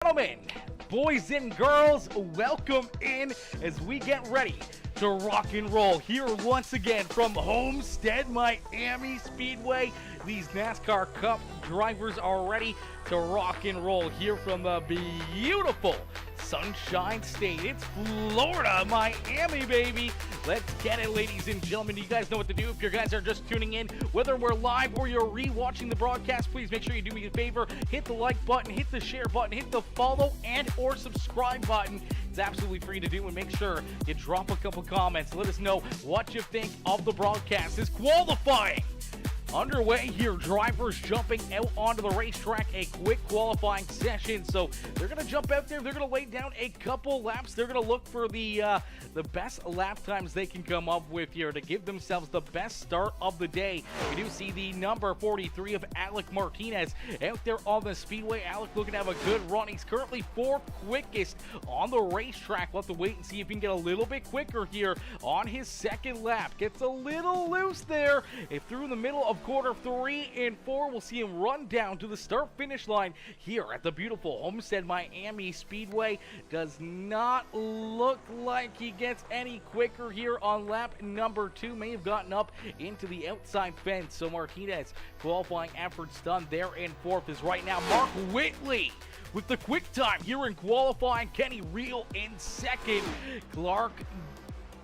gentlemen, boys and girls, welcome in as we get ready to rock and roll here once again from Homestead, Miami Speedway. These NASCAR Cup drivers are ready to rock and roll here from the beautiful Sunshine State. It's Florida, Miami, baby. Let's get it, ladies and gentlemen. You guys know what to do. If you guys are just tuning in, whether we're live or you're re-watching the broadcast, please make sure you do me a favor. Hit the like button, hit the share button, hit the follow and or subscribe button. It's absolutely free to do, and make sure you drop a couple comments. Let us know what you think of the broadcast. It's qualifying underway here. Drivers jumping out onto the racetrack, a quick qualifying session. So they're going to jump out there. They're going to lay down a couple laps. They're going to look for the best lap times they can come up with here to give themselves the best start of the day. We do see the number 43 of Alec Martinez out there on the Speedway. Alec looking to have a good run. He's currently fourth quickest on the racetrack. We'll have to wait and see if he can get a little bit quicker here on his second lap. Gets a little loose there. If through the middle of quarter 3 and 4, we'll see him run down to the start-finish line here at the beautiful Homestead Miami Speedway. Does not look like he gets any quicker here on lap number 2. May have gotten up into the outside fence. So Martinez qualifying efforts done there in fourth is right now Mark Whitley with the quick time here in qualifying. Kenny Reel in second. Clark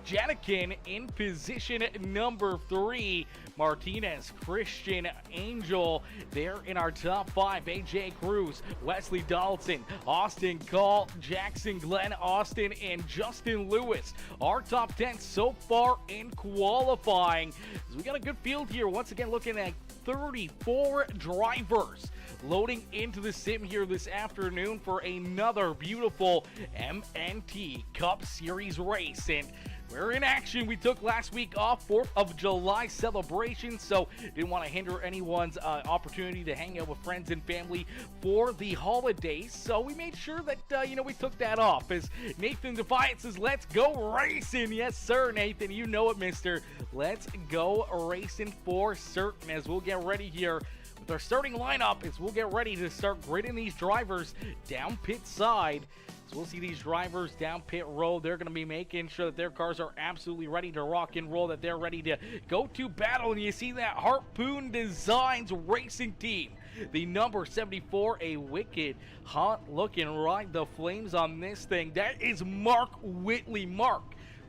Janikin in position number 3. Martinez, Christian Angel there in our top 5. AJ Cruz, Wesley Donaldson, Austin Call, Jackson Glenn Austin, and Justin Lewis. Our top 10 so far in qualifying. We got a good field here. Once again, looking at 34 drivers loading into the sim here this afternoon for another beautiful MNT Cup Series race. And we're in action. We took last week off, 4th of July celebration, so didn't want to hinder anyone's opportunity to hang out with friends and family for the holidays. So we made sure that, we took that off. As Nathan Defiant says, let's go racing. Yes, sir, Nathan. You know it, mister. Let's go racing for certain as we'll get ready here with our starting lineup as we'll get ready to start gridding these drivers down pit side. So we'll see these drivers down pit road. They're going to be making sure that their cars are absolutely ready to rock and roll, that they're ready to go to battle. And you see that Harpoon Designs racing team, the number 74, a wicked hot looking ride the flames on this thing. That is Mark Whitley. Mark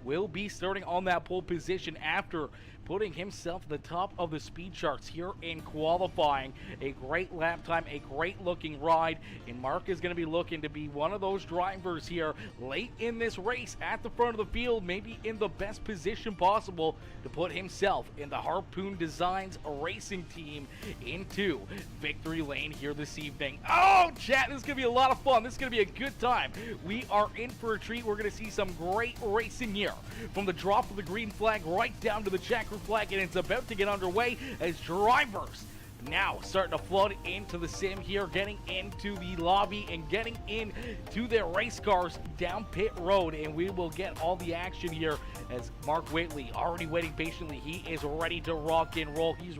will be starting on that pole position after putting himself at the top of the speed charts here in qualifying. A great lap time, a great looking ride, and Mark is going to be looking to be one of those drivers here late in this race at the front of the field, maybe in the best position possible to put himself in the Harpoon Designs racing team into victory lane here this evening. Oh, chat, this is going to be a lot of fun. This is going to be a good time. We are in for a treat. We're going to see some great racing here from the drop of the green flag right down to the checkered flag, and it's about to get underway as drivers now starting to flood into the sim here, getting into the lobby and getting into their race cars down pit road, and we will get all the action here as Mark Whitley already waiting patiently. He is ready to rock and roll. He's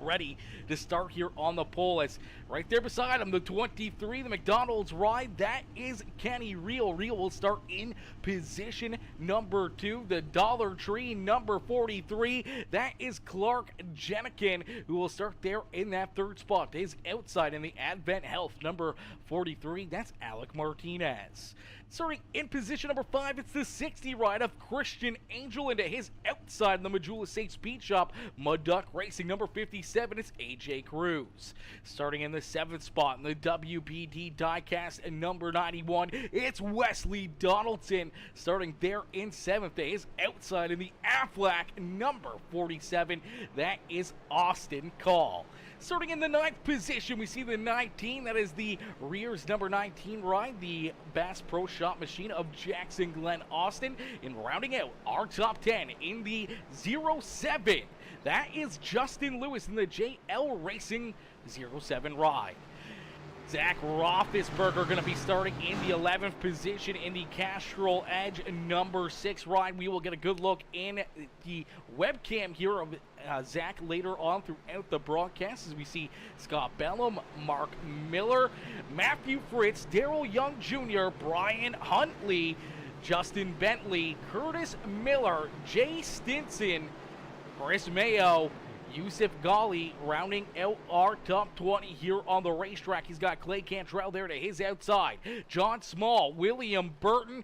ready to start here on the pole. As right there beside him, the 23, the McDonald's ride, that is Kenny Reel. Reel will start in position number 2. The Dollar Tree, number 43, that is Clark Janikin, who will start there in that 3rd spot. His outside in the Advent Health, number 43, that's Alec Martinez. Starting in position number 5, it's the 60 ride of Christian Angel. Into his outside in the Majula Safe Speed Shop, Mud Duck Racing, number 57, it's AJ Cruz. Starting in the 7th spot in the WBD Diecast, number 91, it's Wesley Donaldson. Starting there in 7th, his outside in the Aflac, number 47, that is Austin Call. Starting in the 9th position, we see the 19. That is the Rears number 19 ride, the Bass Pro Shop Machine of Jackson Glenn Austin. And rounding out our top 10 in the 07, that is Justin Lewis in the JL Racing 07 ride. Zach Roethlisberger going to be starting in the 11th position in the Castrol Edge number 6 ride. We will get a good look in the webcam here of Zach later on throughout the broadcast as we see Scott Bellum, Mark Miller, Matthew Fritz, Darrell Young Jr., Brian Huntley, Justin Bentley, Curtis Miller, Jay Stinson, Chris Mayo, Yusuf Ghali rounding out our top 20 here on the racetrack. He's got Clay Cantrell there to his outside. John Small, William Burton,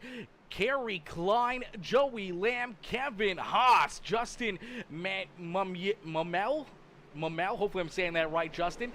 Kerry Klein, Joey Lamb, Kevin Haas, Justin Mamel, hopefully I'm saying that right, Justin,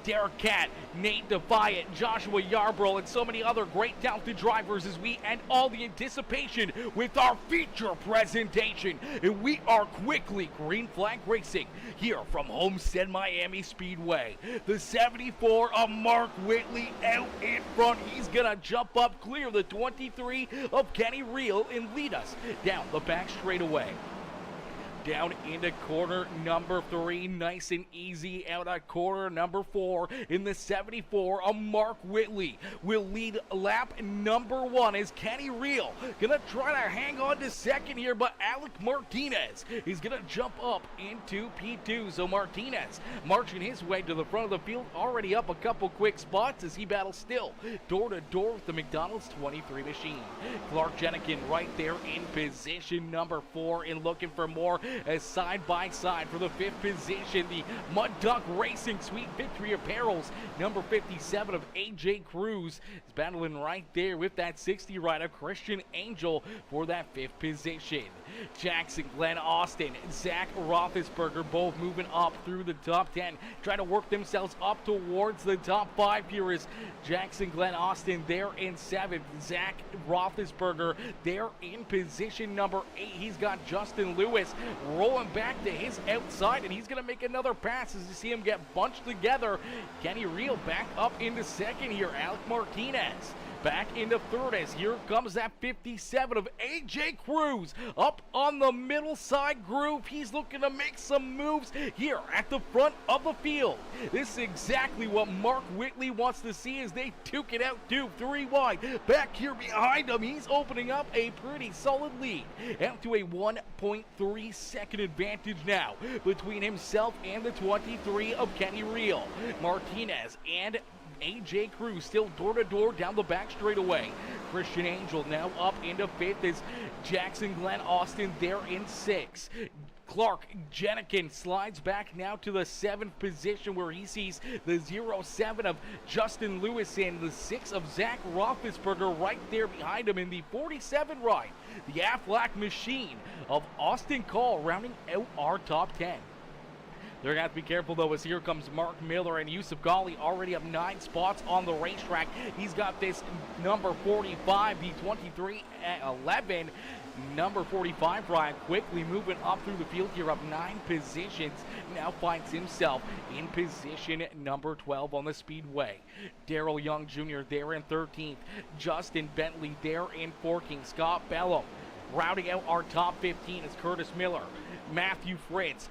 Derek Cat, Nate Defiant, Joshua Yarbrough, and so many other great talented drivers as we end all the anticipation with our feature presentation. And we are quickly green flag racing here from Homestead Miami Speedway. The 74 of Mark Whitley out in front. He's going to jump up, clear the 23 of Kenny Reel, and lead us down the back straightaway. Down into corner number 3, nice and easy out of corner number 4 in the 74 of Mark Whitley. Will lead lap number 1 as Kenny Reel gonna try to hang on to second here, but Alec Martinez is gonna jump up into P2. So Martinez marching his way to the front of the field, already up a couple quick spots as he battles still door to door with the McDonald's 23 machine. Clark Jenikin right there in position number 4 and looking for more as side by side for the 5th position, the Mud Duck Racing Sweet Victory Apparels number 57 of AJ Cruz is battling right there with that 60 rider Christian Angel for that 5th position. Jackson, Glenn Austin, Zach Roethlisberger both moving up through the top 10, trying to work themselves up towards the top 5 here is Jackson, Glenn Austin there in 7th, Zach Roethlisberger there in position number 8. He's got Justin Lewis rolling back to his outside, and he's going to make another pass as you see him get bunched together. Kenny Reel back up into second here. Alec Martinez back into third as here comes that 57 of AJ Cruz up on the middle side groove. He's looking to make some moves here at the front of the field. This is exactly what Mark Whitley wants to see as they duke it out 2-3 wide. Back here behind him, he's opening up a pretty solid lead out to a 1.3 second advantage now between himself and the 23 of Kenny Reel. Martinez and AJ Cruz still door-to-door down the back straightaway. Christian Angel now up into 5th as Jackson Glenn Austin there in 6th. Clark Jenikin slides back now to the 7th position where he sees the 07 of Justin Lewis and the 6 of Zach Roethlisberger right there behind him in the 47 ride. The Aflac machine of Austin Call rounding out our top 10. They're going to have to be careful, though, as here comes Mark Miller and Yusuf Ghali already up 9 spots on the racetrack. He's got this number 45, the 23-11. Number 45, Ryan, quickly moving up through the field here, up 9 positions. Now finds himself in position number 12 on the Speedway. Darrell Young Jr. there in 13th. Justin Bentley there in 14th. Scott Bellum rounding out our top 15 is Curtis Miller. Matthew Fritz,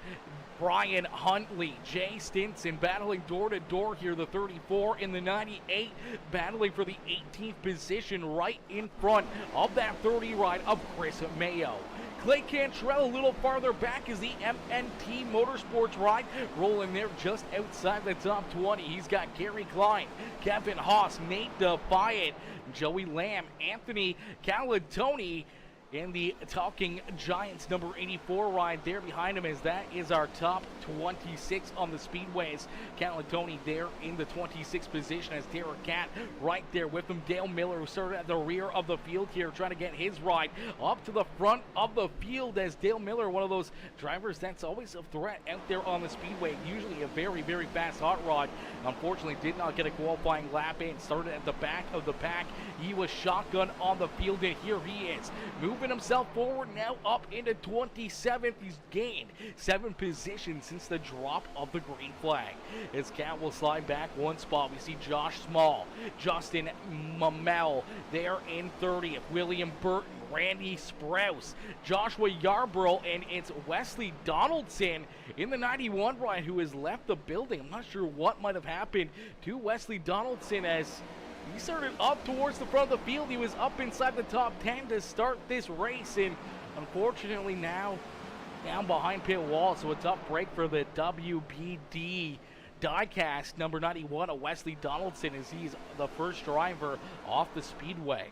Brian Huntley, Jay Stinson battling door-to-door here, the 34 in the 98, battling for the 18th position right in front of that 30 ride of Chris Mayo. Clay Cantrell a little farther back is the MNT Motorsports ride, rolling there just outside the top 20. He's got Kerry Klein, Kevin Haas, Nate Defiant, Joey Lamb, Anthony Calatoni, in the Talking Giants number 84 ride there behind him as that is our top 26 on the Speedways. Calatoni there in the 26th position as Derek Cat right there with him. Dale Miller, who started at the rear of the field here, trying to get his ride up to the front of the field as Dale Miller, one of those drivers that's always a threat out there on the Speedway, usually a very, very fast hot rod. Unfortunately, did not get a qualifying lap in, started at the back of the pack. He was shotgun on the field, and here he is, moving himself forward now up into 27th. He's gained 7 positions since the drop of the green flag. As Cat will slide back 1 spot, we see Josh Small, Justin Mamel there in 30th. William Burton Randy Sprouse, Joshua Yarborough, and it's Wesley Donaldson in the 91 ride who has left the building. I'm not sure what might have happened to Wesley Donaldson as he started up towards the front of the field. He was up inside the top 10 to start this race, and unfortunately now down behind pit wall, so a tough break for the WBD diecast number 91 of Wesley Donaldson as he's the first driver off the speedway.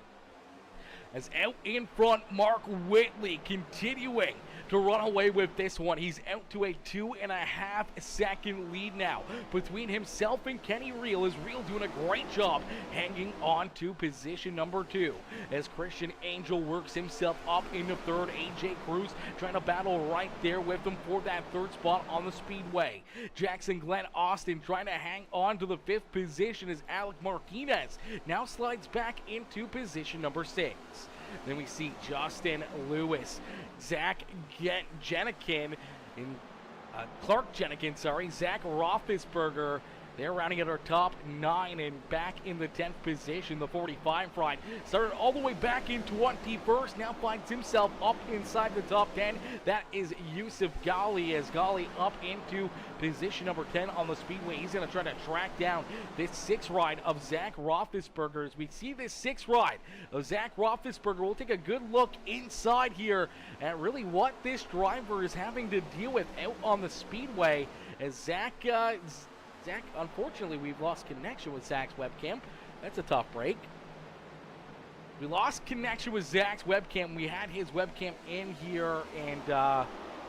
As out in front, Mark Whitley continuing to run away with this one. He's out to a 2.5 second lead now between himself and Kenny Reel. Is Reel doing a great job hanging on to position number 2 as Christian Angel works himself up into third. AJ Cruz trying to battle right there with him for that third spot on the speedway. Jackson Glenn Austin trying to hang on to the 5th position as Alec Martinez now slides back into position number 6. Then we see Justin Lewis, Zach Jenikin, Clark Jenikin, Zach Roethlisberger. They're rounding at our top 9 and back in the 10th position. The 45 ride started all the way back in 21st. Now finds himself up inside the top 10. That is Yusuf Ghali as Ghali up into position number 10 on the speedway. He's going to try to track down this 6th ride of Zach Roethlisberger. As we see this 6th ride of Zach Roethlisberger, we'll take a good look inside here at really what this driver is having to deal with out on the speedway as Zach, unfortunately, we've lost connection with Zach's webcam. That's a tough break. We lost connection with Zach's webcam. We had his webcam in here, and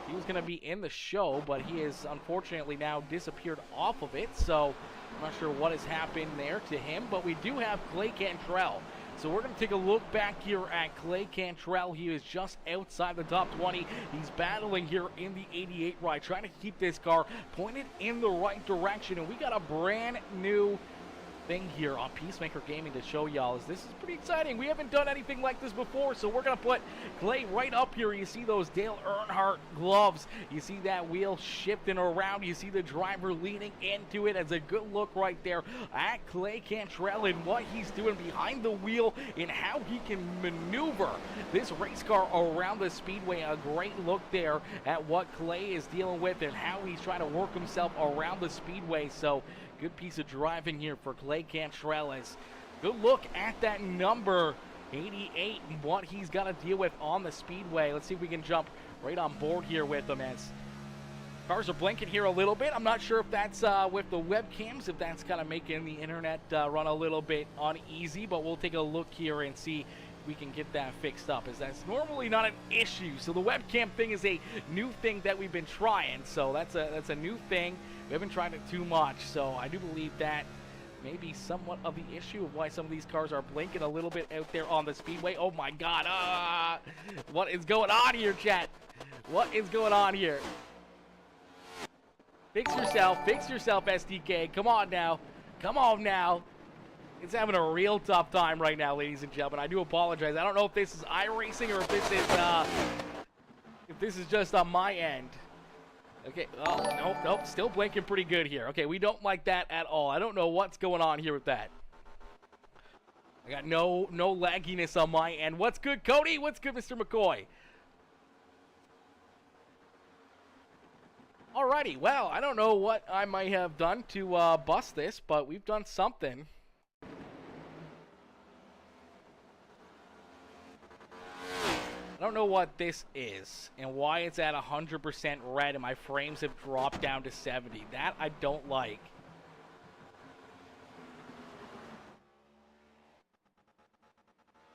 he was going to be in the show, but he has unfortunately now disappeared off of it, so I'm not sure what has happened there to him, but we do have Clay Cantrell. So we're going to take a look back here at Clay Cantrell. He is just outside the top 20. He's battling here in the 88 ride, trying to keep this car pointed in the right direction. And we got a brand new thing here on PeaceMaker Gaming to show y'all. As this is pretty exciting. We haven't done anything like this before, so we're going to put Clay right up here. You see those Dale Earnhardt gloves. You see that wheel shifting around. You see the driver leaning into it as a good look right there at Clay Cantrell and what he's doing behind the wheel and how he can maneuver this race car around the speedway. A great look there at what Clay is dealing with and how he's trying to work himself around the speedway. So good piece of driving here for Clay Cantrell. Good look at that number 88 and what he's got to deal with on the speedway. Let's see if we can jump right on board here with him as cars are blinking here a little bit. I'm not sure if that's with the webcams, if that's kind of making the internet run a little bit uneasy, but we'll take a look here and see if we can get that fixed up, as that's normally not an issue. So the webcam thing is a new thing that we've been trying, so that's a new thing. We haven't tried it too much, so I do believe that may be somewhat of the issue of why some of these cars are blinking a little bit out there on the speedway. Oh my God, what is going on here, chat? What is going on here? Fix yourself, SDK. Come on now. Come on now. It's having a real tough time right now, ladies and gentlemen. I do apologize. I don't know if this is iRacing or if this is just on my end. Okay, oh, nope, still blinking pretty good here. Okay, we don't like that at all. I don't know what's going on here with that. I got no lagginess on my end. What's good, Cody? What's good, Mr. McCoy? Alrighty, well, I don't know what I might have done to bust this, but we've done something. I don't know what this is and why it's at 100% red and my frames have dropped down to 70. That I don't like.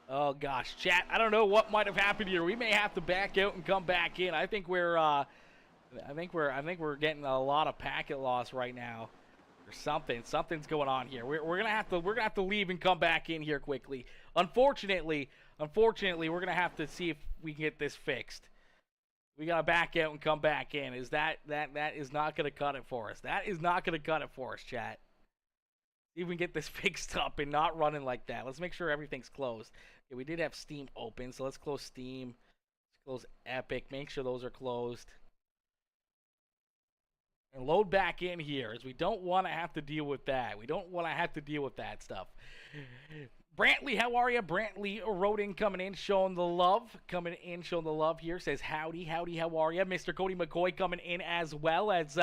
Oh gosh, chat, I don't know what might have happened here. We may have to back out and come back in. I think we're getting a lot of packet loss right now. Or something's going on here. We're gonna have to leave and come back in here quickly. Unfortunately, we're gonna have to see if we can get this fixed. We gotta back out and come back in. That is not gonna cut it for us. That is not gonna cut it for us, chat. See if we can get this fixed up and not running like that. Let's make sure everything's closed. Okay, we did have Steam open, so let's close Steam. Let's close Epic. Make sure those are closed. And load back in here, as we don't want to have to deal with that. We don't want to have to deal with that stuff. Brantley, how are you? Brantley Rodin coming in, showing the love. Here. Says, howdy, how are you? Mr. Cody McCoy coming in as well. As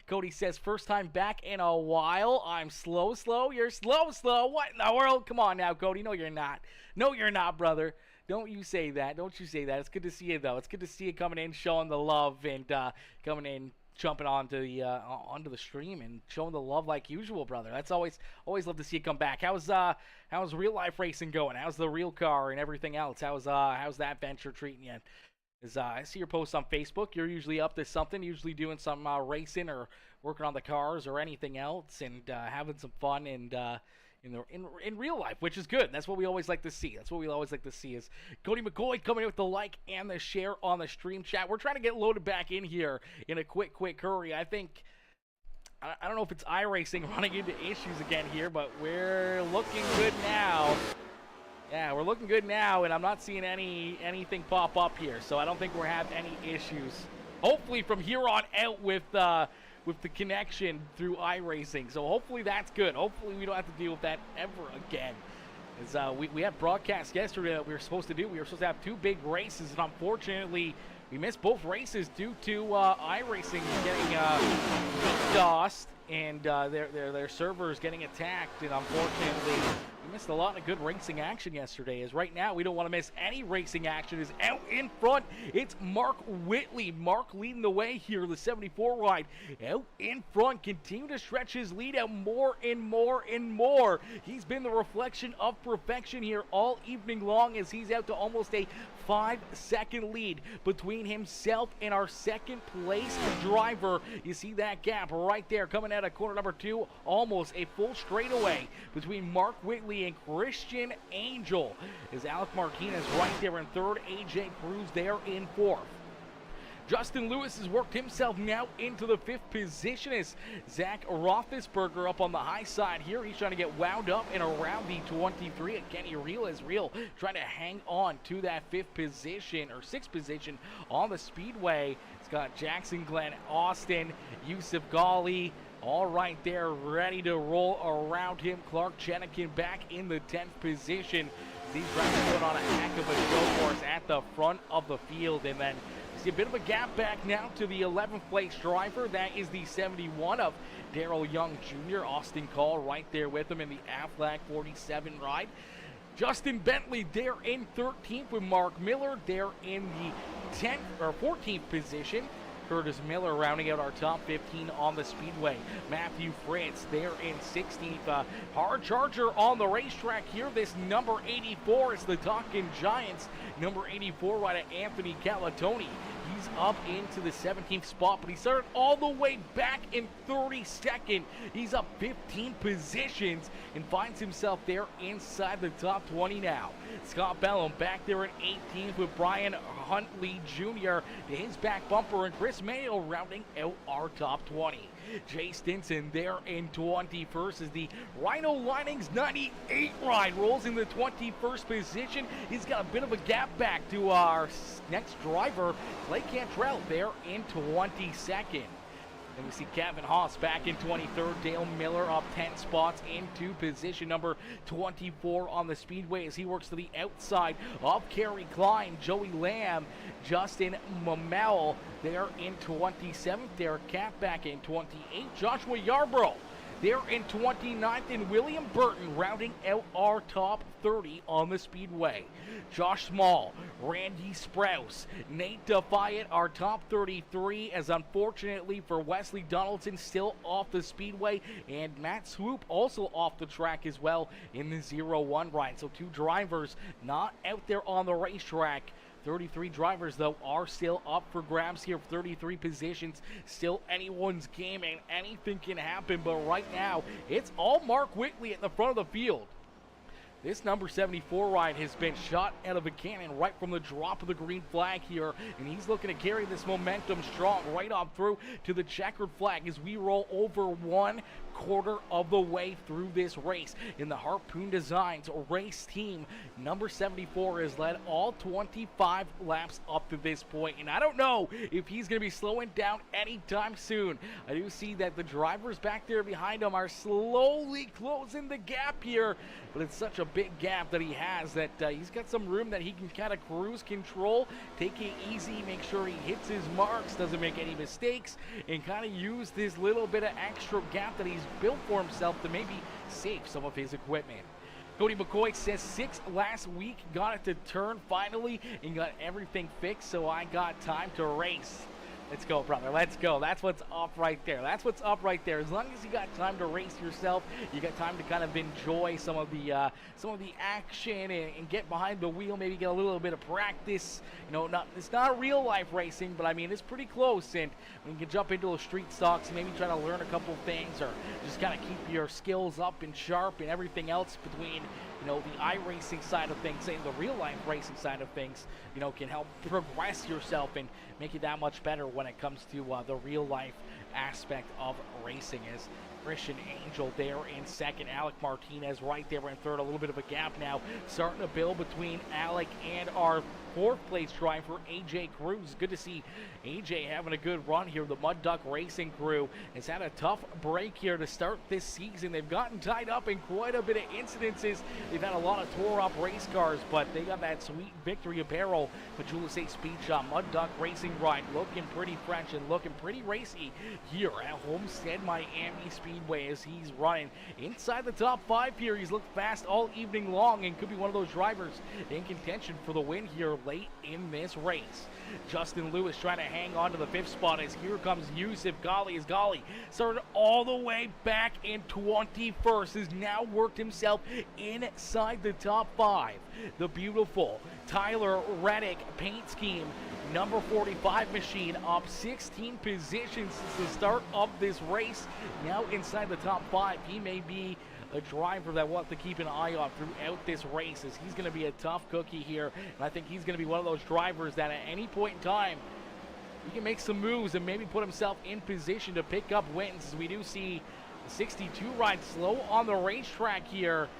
Cody says, first time back in a while. I'm slow. You're slow. What in the world? Come on now, Cody. No, you're not. No, you're not, brother. Don't you say that. It's good to see you, though. It's good to see you coming in, showing the love, and coming in, jumping onto the stream and showing the love like usual, brother. That's always love to see you come back. How's real life racing going? How's the real car and everything else? How's that venture treating you? As I see your posts on Facebook, you're usually up to something, usually doing some racing or working on the cars or anything else, and having some fun and in real life, which is good. That's what we always like to see. Is Cody McCoy coming in with the like and the share on the stream chat. We're trying to get loaded back in here in a quick hurry. I don't know if it's iRacing running into issues again here, but we're looking good now. Yeah, we're looking good now, and I'm not seeing anything pop up here, so I don't think we're having any issues. Hopefully from here on out with the connection through iRacing. So hopefully that's good. Hopefully we don't have to deal with that ever again. As we had broadcast yesterday that we were supposed to do. We were supposed to have two big races, and unfortunately we missed both races due to iRacing getting DOSed and their servers getting attacked, and unfortunately we missed a lot of good racing action yesterday. As right now we don't want to miss any racing action. Is out in front, it's Mark Whitley. Mark leading the way here, the 74 ride out in front, continue to stretch his lead out more and more. He's been the reflection of perfection here all evening long, as he's out to almost a 5-second lead between himself and our second place driver. You see that gap right there coming out of corner number 2, almost a full straightaway between Mark Whitley and Christian Angel. Is Alec Martinez right there in third, AJ Cruz there in fourth. Justin Lewis has worked himself now into the 5th position as Zach Roethlisberger up on the high side here. He's trying to get wound up and around the 23. And Kenny Real is trying to hang on to that 5th position or 6th position on the Speedway. It's got Jackson Glenn, Austin, Yusuf Ghali, all right there, ready to roll around him. Clark Jenikin back in the 10th position. These drivers put on a heck of a show for us at the front of the field. And then see a bit of a gap back now to the 11th place driver. That is the 71 of Darrell Young Jr. Austin Call right there with him in the Aflac 47 ride. Justin Bentley there in 13th with Mark Miller there in the 10th or 14th position. Curtis Miller rounding out our top 15 on the Speedway. Matthew Fritz there in 16th. Hard charger on the racetrack here. This number 84 is the Talkin' Giants. Number 84 rider Anthony Calatoni. He's up into the 17th spot, but he started all the way back in 32nd. He's up 15 positions and finds himself there inside the top 20 now. Scott Bellum back there in 18th with Brian Huntley Jr. to his back bumper, and Chris Mayo rounding out our top 20. Jay Stinson there in 21st as the Rhino Linings 98 ride rolls in the 21st position. He's got a bit of a gap back to our next driver, Clay Cantrell, there in 22nd. Then we see Kevin Haas back in 23rd. Dale Miller up 10 spots into position number 24 on the Speedway as he works to the outside of Kerry Klein, Joey Lamb, Justin Mamel there in 27th. Derek Cap back in 28th. Joshua Yarbrough there in 29th, and William Burton rounding out our top 30 on the Speedway. Josh Small, Randy Sprouse, Nate Defiant, our top 33, as unfortunately for Wesley Donaldson, still off the Speedway, and Matt Swoop also off the track as well in the 0-1 ride. So two drivers not out there on the racetrack. 33 drivers, though, are still up for grabs here. 33 positions, still anyone's game, and anything can happen. But right now, it's all Mark Whitley at the front of the field. This number 74 ride has been shot out of a cannon right from the drop of the green flag here, and he's looking to carry this momentum strong right on through to the checkered flag as we roll over one quarter of the way through this race in the Harpoon Designs race team. Number 74 has led all 25 laps up to this point, and I don't know if he's going to be slowing down anytime soon. I do see that the drivers back there behind him are slowly closing the gap here, but it's such a big gap that he has that he's got some room that he can kind of cruise control, take it easy, make sure he hits his marks, doesn't make any mistakes, and kind of use this little bit of extra gap that he's built for himself to maybe save some of his equipment. Cody McCoy says 6 last week, got it to turn finally and got everything fixed, so I got time to race. Let's go, brother. Let's go. That's what's up right there. That's what's up right there. As long as you got time to race yourself, you got time to kind of enjoy some of the action and get behind the wheel. Maybe get a little bit of practice. You know, it's not real life racing, but I mean it's pretty close. And when you can jump into the street stocks, maybe try to learn a couple things, or just kind of keep your skills up and sharp and everything else between, you know, the iRacing side of things and the real life racing side of things, you know, can help progress yourself and make you that much better when it comes to the real life aspect of racing. As Christian Angel there in second, Alec Martinez right there in third. A little bit of a gap now starting to build between Alec and our fourth place driver, AJ Cruz. Good to see AJ having a good run here. The Mud Duck Racing crew has had a tough break here to start this season. They've gotten tied up in quite a bit of incidences. They've had a lot of tore up race cars, but they got that sweet victory apparel. Julius A. Speed Shop Mud Duck Racing ride looking pretty fresh and looking pretty racy here at Homestead Miami Speedway as he's running inside the top 5 here. He's looked fast all evening long and could be one of those drivers in contention for the win here late in this race. Justin Lewis trying to hang on to the 5th spot as here comes Yusuf Ghali. As Ghali started all the way back in 21st, has now worked himself inside the top 5. The beautiful Tyler Reddick paint scheme, number 45 machine, up 16 positions since the start of this race. Now inside the top 5, he may be a driver that we'll have to keep an eye on throughout this race, as he's going to be a tough cookie here, and I think he's going to be one of those drivers that at any point in time he can make some moves and maybe put himself in position to pick up wins, as we do see the 62 ride slow on the racetrack here.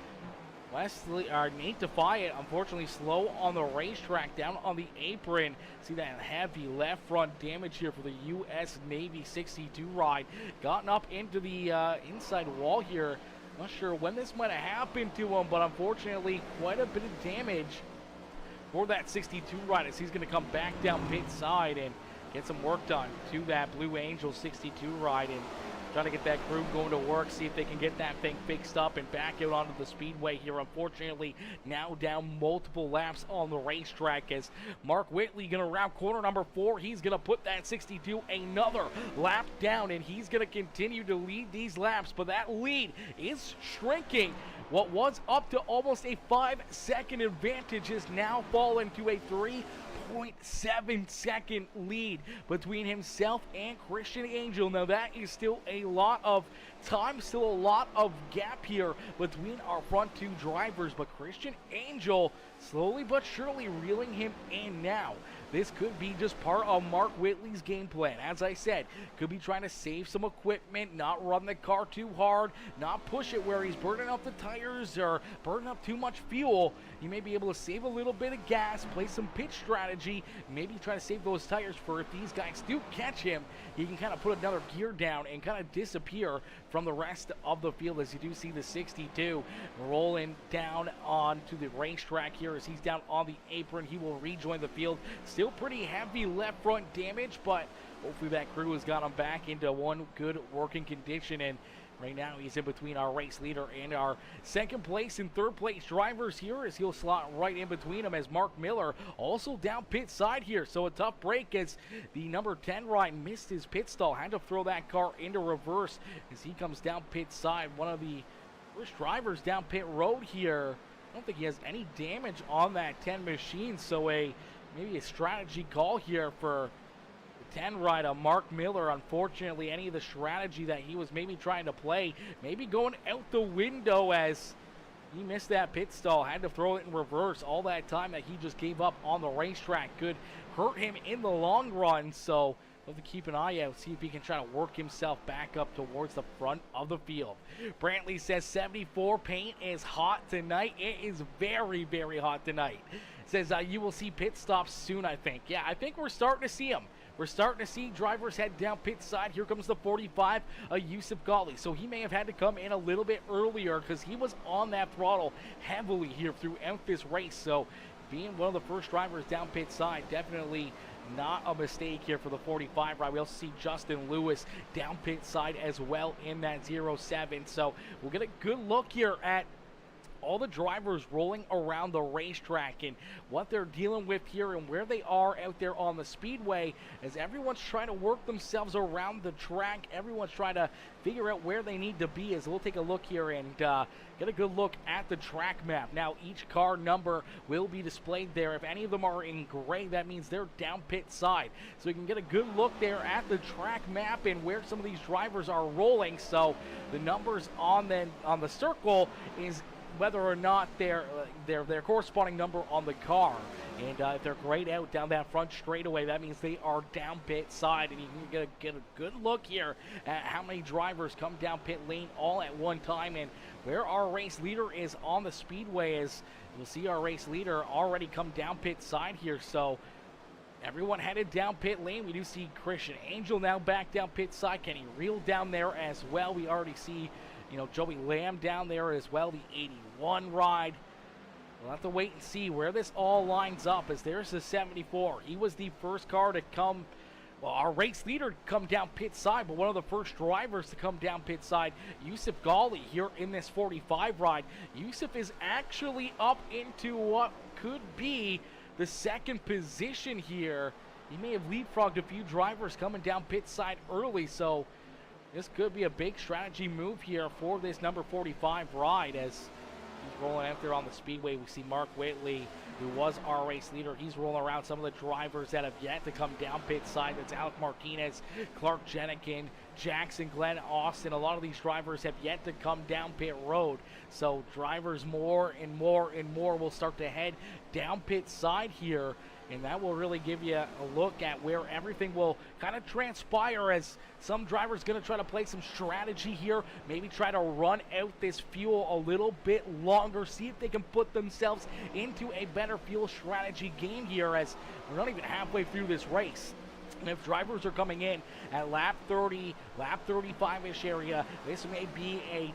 Nate Defiant, unfortunately slow on the racetrack down on the apron. See that heavy left front damage here for the U.S. Navy 62 ride. Gotten up into the inside wall here. Not sure when this might have happened to him, but unfortunately quite a bit of damage for that 62 ride, as he's going to come back down pit side and get some work done to that Blue Angel 62 ride and trying to get that crew going to work, see if they can get that thing fixed up and back out onto the speedway here. Unfortunately, now down multiple laps on the racetrack, as Mark Whitley going to round corner number 4. He's going to put that 62 another lap down, and he's going to continue to lead these laps, but that lead is shrinking. What was up to almost a 5-second advantage has now fallen to a 3.7-second lead between himself and Christian Angel. Now that is still a lot of time, still a lot of gap here between our front 2 drivers, but Christian Angel slowly but surely reeling him in now. This could be just part of Mark Whitley's game plan. As I said, could be trying to save some equipment, not run the car too hard, not push it where he's burning up the tires or burning up too much fuel. You may be able to save a little bit of gas, play some pitch strategy, maybe try to save those tires for if these guys do catch him, he can kind of put another gear down and kind of disappear from the rest of the field, as you do see the 62 rolling down onto the racetrack here as he's down on the apron. He will rejoin the field. Still pretty heavy left front damage, but hopefully that crew has got him back into one good working condition, and right now he's in between our race leader and our second place and third place drivers here, as he'll slot right in between them, as Mark Miller also down pit side here. So a tough break as the number 10 ride missed his pit stall, had to throw that car into reverse as he comes down pit side. One of the first drivers down pit road here. I don't think he has any damage on that 10 machine, so maybe a strategy call here for the 10 rider Mark Miller. Unfortunately, any of the strategy that he was maybe trying to play maybe going out the window, as he missed that pit stall, had to throw it in reverse. All that time that he just gave up on the racetrack could hurt him in the long run, so We'll have to keep an eye out, see if he can try to work himself back up towards the front of the field. Brantley says 74 paint is hot tonight. It is very, very hot tonight. Says you will see pit stops soon, I think. Yeah, I think we're starting to see them. We're starting to see drivers head down pit side. Here comes the 45, Yusuf Ghali. So he may have had to come in a little bit earlier because he was on that throttle heavily here throughout this race. So being one of the first drivers down pit side, definitely not a mistake here for the 45 ride. We also see Justin Lewis down pit side as well in that 07. So we'll get a good look here at all the drivers rolling around the racetrack and what they're dealing with here and where they are out there on the speedway as everyone's trying to work themselves around the track. Everyone's trying to figure out where they need to be. As we'll take a look here and get a good look at the track map. Now each car number will be displayed there. If any of them are in gray, that means they're down pit side. So you can get a good look there at the track map and where some of these drivers are rolling. So the numbers on the circle is whether or not their corresponding number on the car. And if they're grayed out down that front straightaway, that means they are down pit side. And you can get a good look here at how many drivers come down pit lane all at one time and where our race leader is on the speedway. As you'll see, our race leader already come down pit side here. So everyone headed down pit lane. We do see Christian Angel now back down pit side. Kenny Reel down there as well. We already see, you know, Joey Lamb down there as well, the 81 ride. We'll have to wait and see where this all lines up as there's the 74. He was the first car to come, well, our race leader to come down pit side, but one of the first drivers to come down pit side, Yusuf Ghali, here in this 45 ride. Yusuf is actually up into what could be the second position here. He may have leapfrogged a few drivers coming down pit side early, so this could be a big strategy move here for this number 45 ride as he's rolling out there on the speedway. We see Mark Whitley, who was our race leader. He's rolling around some of the drivers that have yet to come down pit side. That's Alec Martinez, Clark Jenikin, Jackson, Glenn Austin. A lot of these drivers have yet to come down pit road. So drivers more and more and more will start to head down pit side here. And that will really give you a look at where everything will kind of transpire as some drivers going to try to play some strategy here. Maybe try to run out this fuel a little bit longer. See if they can put themselves into a better fuel strategy game here as we're not even halfway through this race. And if drivers are coming in at lap 30, lap 35-ish area, this may be a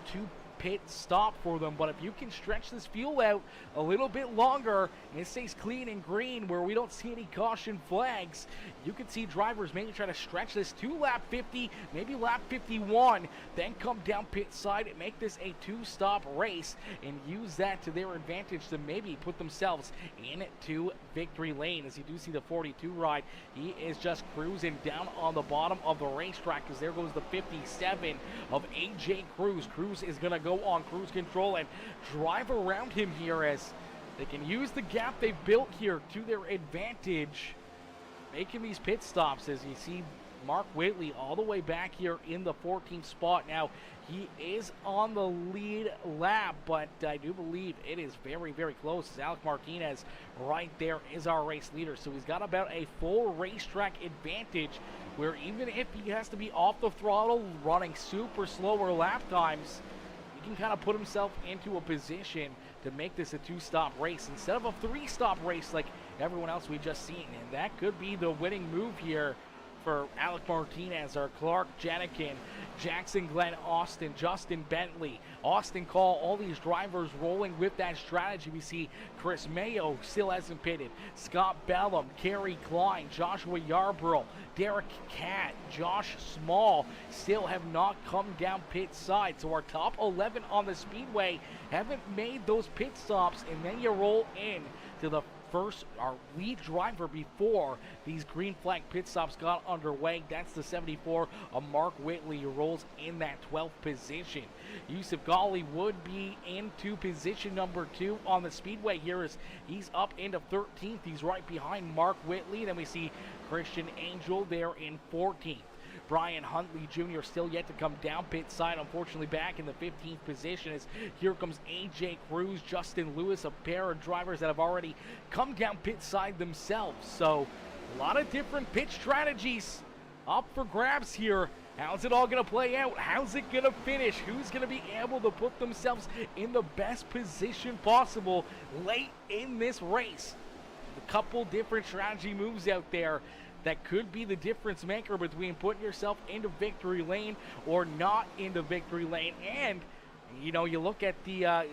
pit stop for them. But if you can stretch this fuel out a little bit longer and it stays clean and green where we don't see any caution flags, you can see drivers maybe try to stretch this to lap 50, maybe lap 51, then come down pit side and make this a two-stop race and use that to their advantage to maybe put themselves into victory lane. As you do see the 42 ride, he is just cruising down on the bottom of the racetrack as there goes the 57 of AJ Cruz. Cruz is going to go on cruise control and drive around him here as they can use the gap they've built here to their advantage, making these pit stops. As you see Mark Whitley all the way back here in the 14th spot. Now he is on the lead lap, but I do believe it is very, very close. As Alec Martinez right there is our race leader, so he's got about a full racetrack advantage where even if he has to be off the throttle running super slower lap times, he can kind of put himself into a position to make this a two-stop race instead of a three-stop race like everyone else we've just seen. And that could be the winning move here for Alec Martinez or Clark Jenikin, Jackson Glenn Austin, Justin Bentley, Austin Call, all these drivers rolling with that strategy. We see Chris Mayo still hasn't pitted, Scott Bellum, Kerry Klein, Joshua Yarborough, Derek Catt, Josh Small still have not come down pit side. So our top 11 on the speedway haven't made those pit stops, and then you roll in to the first, our lead driver before these green flag pit stops got underway. That's the 74 of Mark Whitley, who rolls in that 12th position. Yusuf Ghali would be into position number 2 on the speedway here as he's up into 13th. He's right behind Mark Whitley. Then we see Christian Angel there in 14th. Brian Huntley Jr. still yet to come down pit side, unfortunately back in the 15th position as here comes AJ Cruz, Justin Lewis, a pair of drivers that have already come down pit side themselves. So a lot of different pit strategies up for grabs here. How's it all going to play out? How's it going to finish? Who's going to be able to put themselves in the best position possible late in this race? A couple different strategy moves out there that could be the difference maker between putting yourself into victory lane or not into victory lane. And you know, you look at the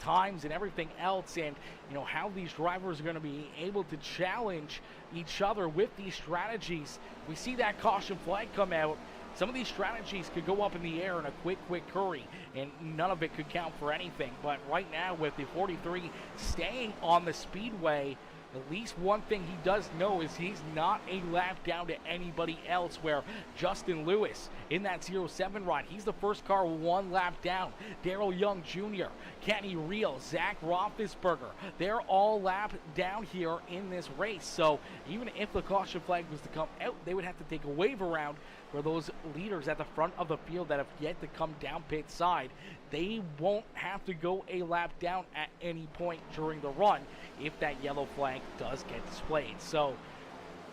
times and everything else, and you know how these drivers are going to be able to challenge each other with these strategies. We see that caution flag come out. Some of these strategies could go up in the air in a quick hurry, and none of it could count for anything. But right now, with the 43 staying on the speedway, at least one thing he does know is he's not a lap down to anybody else, where Justin Lewis in that 07 ride, he's the first car one lap down. Daryl Young Jr., Kenny Reel, Zach Roethlisberger, they're all lap down here in this race. So even if the caution flag was to come out, they would have to take a wave around for those leaders at the front of the field that have yet to come down pit side. They won't have to go a lap down at any point during the run if that yellow flag does get displayed. So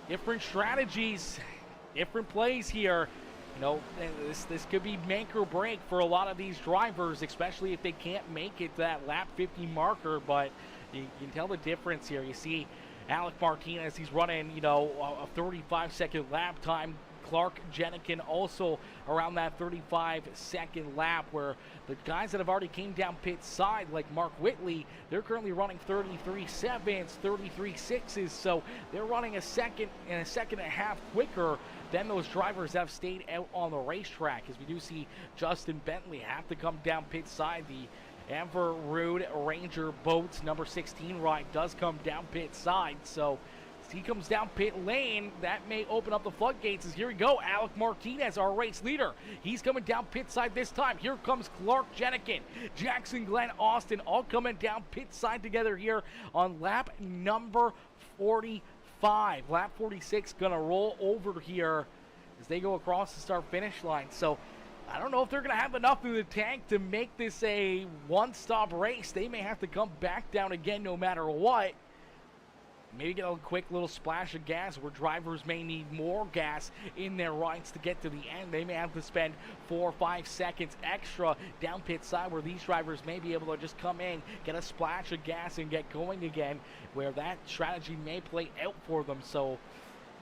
different strategies, different plays here. You know, this could be make or break for a lot of these drivers, especially if they can't make it to that lap 50 marker. But you can tell the difference here. You see Alec Martinez, he's running, you know, a 35-second lap time. Clark Jenikin also around that 35-second lap, where the guys that have already came down pit side, like Mark Whitley, they're currently running 33.7s, 33.6s, so they're running a second and a half quicker than those drivers that have stayed out on the racetrack. As we do see Justin Bentley have to come down pit side. The Everrood Ranger Boats number 16 ride does come down pit side, so he comes down pit lane. That may open up the floodgates. As here we go, Alec Martinez, our race leader. He's coming down pit side this time. Here comes Clark Jenikin, Jackson Glenn Austin, all coming down pit side together here on lap number 45. Lap 46 gonna roll over here as they go across the start-finish line. So I don't know if they're going to have enough in the tank to make this a one-stop race. They may have to come back down again no matter what. Maybe get a quick little splash of gas where drivers may need more gas in their rides to get to the end. They may have to spend 4 or 5 seconds extra down pit side, where these drivers may be able to just come in, get a splash of gas, and get going again, where that strategy may play out for them. So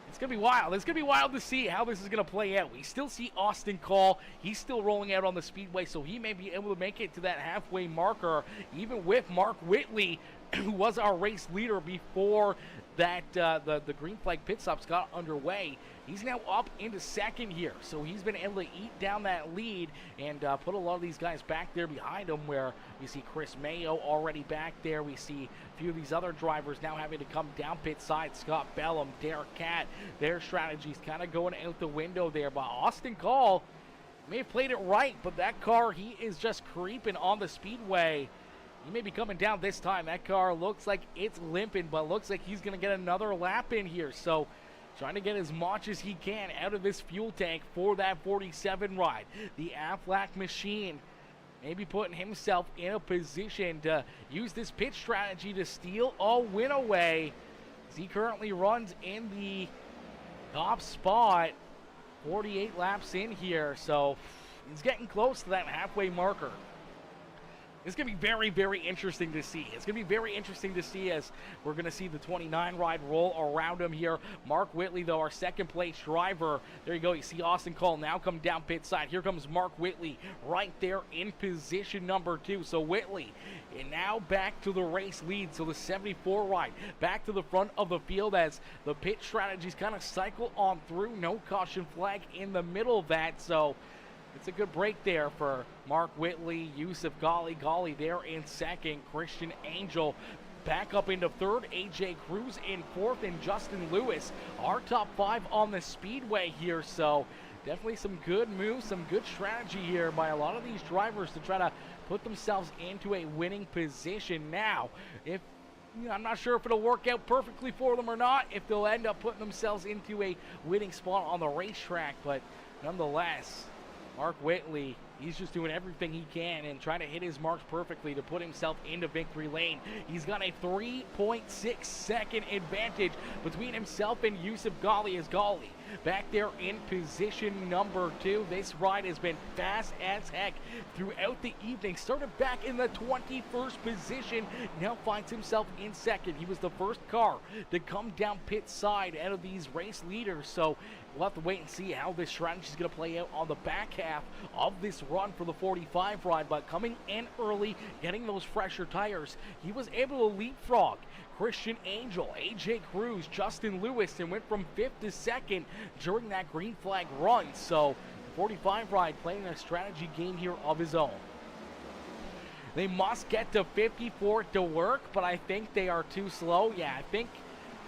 it's going to be wild. It's going to be wild to see how this is going to play out. We still see Austin Call. He's still rolling out on the speedway, so he may be able to make it to that halfway marker, even with Mark Whitley, who was our race leader before that the green flag pit stops got underway. He's now up into second here, so he's been able to eat down that lead and put a lot of these guys back there behind him, where we see Chris Mayo already back there. We see a few of these other drivers now having to come down pit side. Scott Bellum, Derek Catt, their strategies kind of going out the window there. But Austin Call may have played it right, but that car, he is just creeping on the speedway. He may be coming down this time. That car looks like it's limping, but looks like he's going to get another lap in here. So trying to get as much as he can out of this fuel tank for that 47 ride. The Aflac machine maybe putting himself in a position to use this pit strategy to steal a win away, as he currently runs in the top spot, 48 laps in here. So he's getting close to that halfway marker. It's going to be very, very interesting to see. It's going to be very interesting to see as we're going to see the 29 ride roll around him here. Mark Whitley, though, our second place driver. There you go. You see Austin Cole now come down pit side. Here comes Mark Whitley right there in position number 2. So Whitley, and now back to the race lead. So the 74 ride back to the front of the field as the pit strategies kind of cycle on through. No caution flag in the middle of that. So it's a good break there for Mark Whitley. Yusuf Ghali there in second. Christian Angel back up into third. AJ Cruz in fourth, and Justin Lewis, our top 5 on the speedway here. So definitely some good moves, some good strategy here by a lot of these drivers to try to put themselves into a winning position. Now, if I'm not sure if it'll work out perfectly for them or not, if they'll end up putting themselves into a winning spot on the racetrack, but nonetheless, Mark Whitley, He's just doing everything he can and trying to hit his marks perfectly to put himself into victory lane. He's got a 3.6 second advantage between himself and Yusuf Ghali as Ghali back there in position number 2. This ride has been fast as heck throughout the evening. Started back in the 21st position, now finds himself in second. He was the first car to come down pit side out of these race leaders, so we'll have to wait and see how this strategy is going to play out on the back half of this run for the 45 ride. But coming in early, getting those fresher tires, he was able to leapfrog Christian Angel, AJ Cruz, Justin Lewis, and went from 5th to 2nd during that green flag run. So 45 ride playing a strategy game here of his own. They must get to 54 to work, but I think they are too slow. Yeah, I think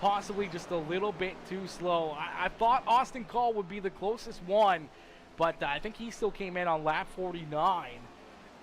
possibly just a little bit too slow. I thought Austin Call would be the closest one, but I think he still came in on lap 49.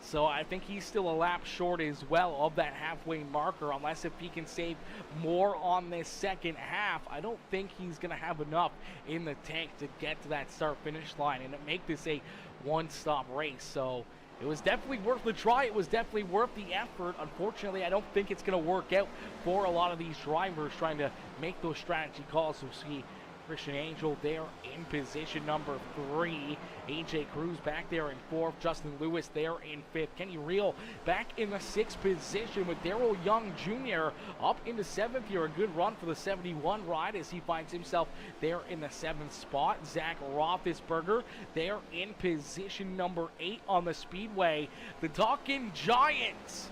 So I think he's still a lap short as well of that halfway marker, unless if he can save more on this second half. I don't think he's going to have enough in the tank to get to that start-finish line and make this a one-stop race. So it was definitely worth the try. It was definitely worth the effort. Unfortunately, I don't think it's going to work out for a lot of these drivers trying to make those strategy calls. We'll see Christian Angel there in position number 3. AJ Cruz back there in 4th. Justin Lewis there in 5th. Kenny Reel back in the 6th position with Darrell Young Jr. up into 7th here. A good run for the 71 ride as he finds himself there in the 7th spot. Zach Roethlisberger there in position number 8 on the Speedway. The Talkin' Giants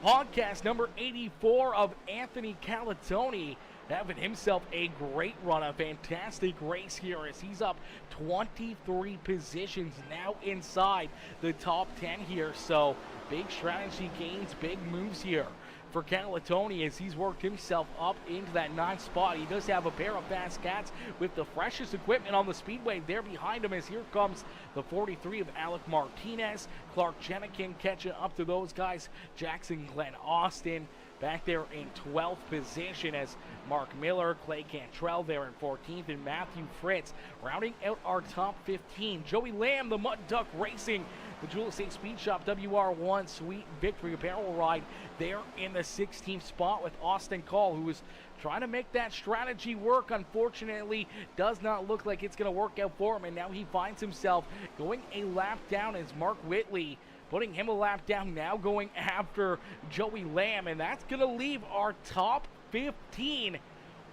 podcast number 84 of Anthony Calatoni having himself a great run, a fantastic race here as he's up 23 positions now inside the top 10 here. So big strategy gains, big moves here for Calatoni as he's worked himself up into that 9th spot. He does have a pair of fast cats with the freshest equipment on the Speedway there behind him as here comes the 43 of Alec Martinez. Clark Jenikin catching up to those guys. Jackson Glenn Austin back there in 12th position as Mark Miller, Clay Cantrell there in 14th, and Matthew Fritz rounding out our top 15. Joey Lamb, the Mud Duck Racing, the Jewel Estate Speed Shop WR1 Sweet Victory Apparel ride there in the 16th spot with Austin Call, who was trying to make that strategy work. Unfortunately, does not look like it's going to work out for him, and now he finds himself going a lap down as Mark Whitley putting him a lap down, now going after Joey Lamb, and that's going to leave our top 15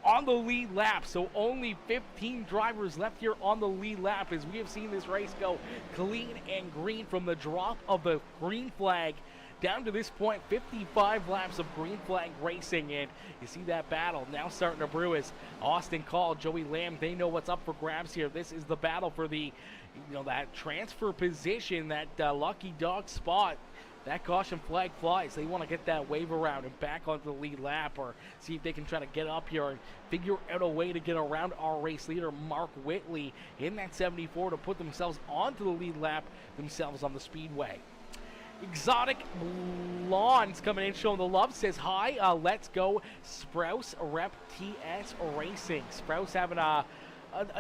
on the lead lap. So only 15 drivers left here on the lead lap as we have seen this race go clean and green from the drop of the green flag down to this point. 55 laps of green flag racing, and you see that battle now starting to brew as Austin Call, Joey Lamb, they know what's up for grabs here. This is the battle for the, that transfer position, that lucky dog spot. That caution flag flies. They want to get that wave around and back onto the lead lap, or see if they can try to get up here and figure out a way to get around our race leader, Mark Whitley, in that 74 to put themselves onto the lead lap themselves on the Speedway. Exotic Lawns coming in, showing the love, says hi. Let's go Sprouse Rep TS Racing. Sprouse having a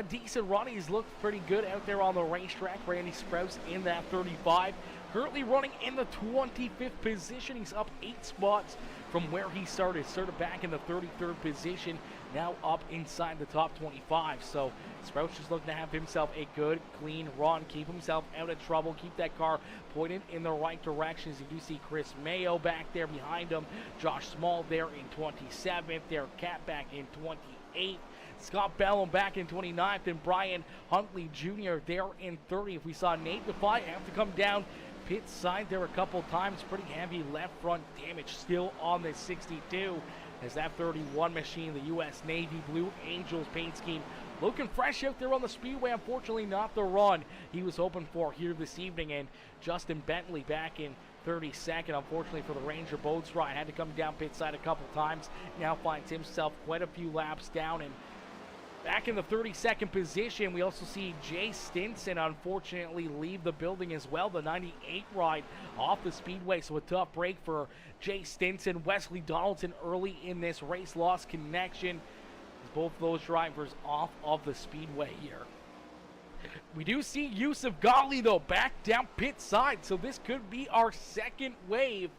decent run. He's looked pretty good out there on the racetrack. Randy Sprouse in that 35. Currently running in the 25th position. He's up 8 spots from where he started. Started back in the 33rd position. Now up inside the top 25. So Sprouse just looking to have himself a good, clean run. Keep himself out of trouble. Keep that car pointed in the right direction. As you do see Chris Mayo back there behind him. Josh Small there in 27th. Derek Cat back in 28th. Scott Bellum back in 29th. And Brian Huntley Jr. there in 30th. If we saw Nate Defy have to come down pit side there a couple times. Pretty heavy left front damage still on the 62 as that 31 machine, the U.S. Navy Blue Angels paint scheme, looking fresh out there on the Speedway. Unfortunately not the run he was hoping for here this evening. And Justin Bentley back in 32nd, unfortunately for the Ranger Boats ride, had to come down pit side a couple times. Now finds himself quite a few laps down and back in the 32nd position. We also see Jay Stinson unfortunately leave the building as well. The 98 ride off the Speedway, so a tough break for Jay Stinson. Wesley Donaldson early in this race lost connection. Both of those drivers off of the Speedway here. We do see Yusuf Ghali, though, back down pit side, so this could be our second wave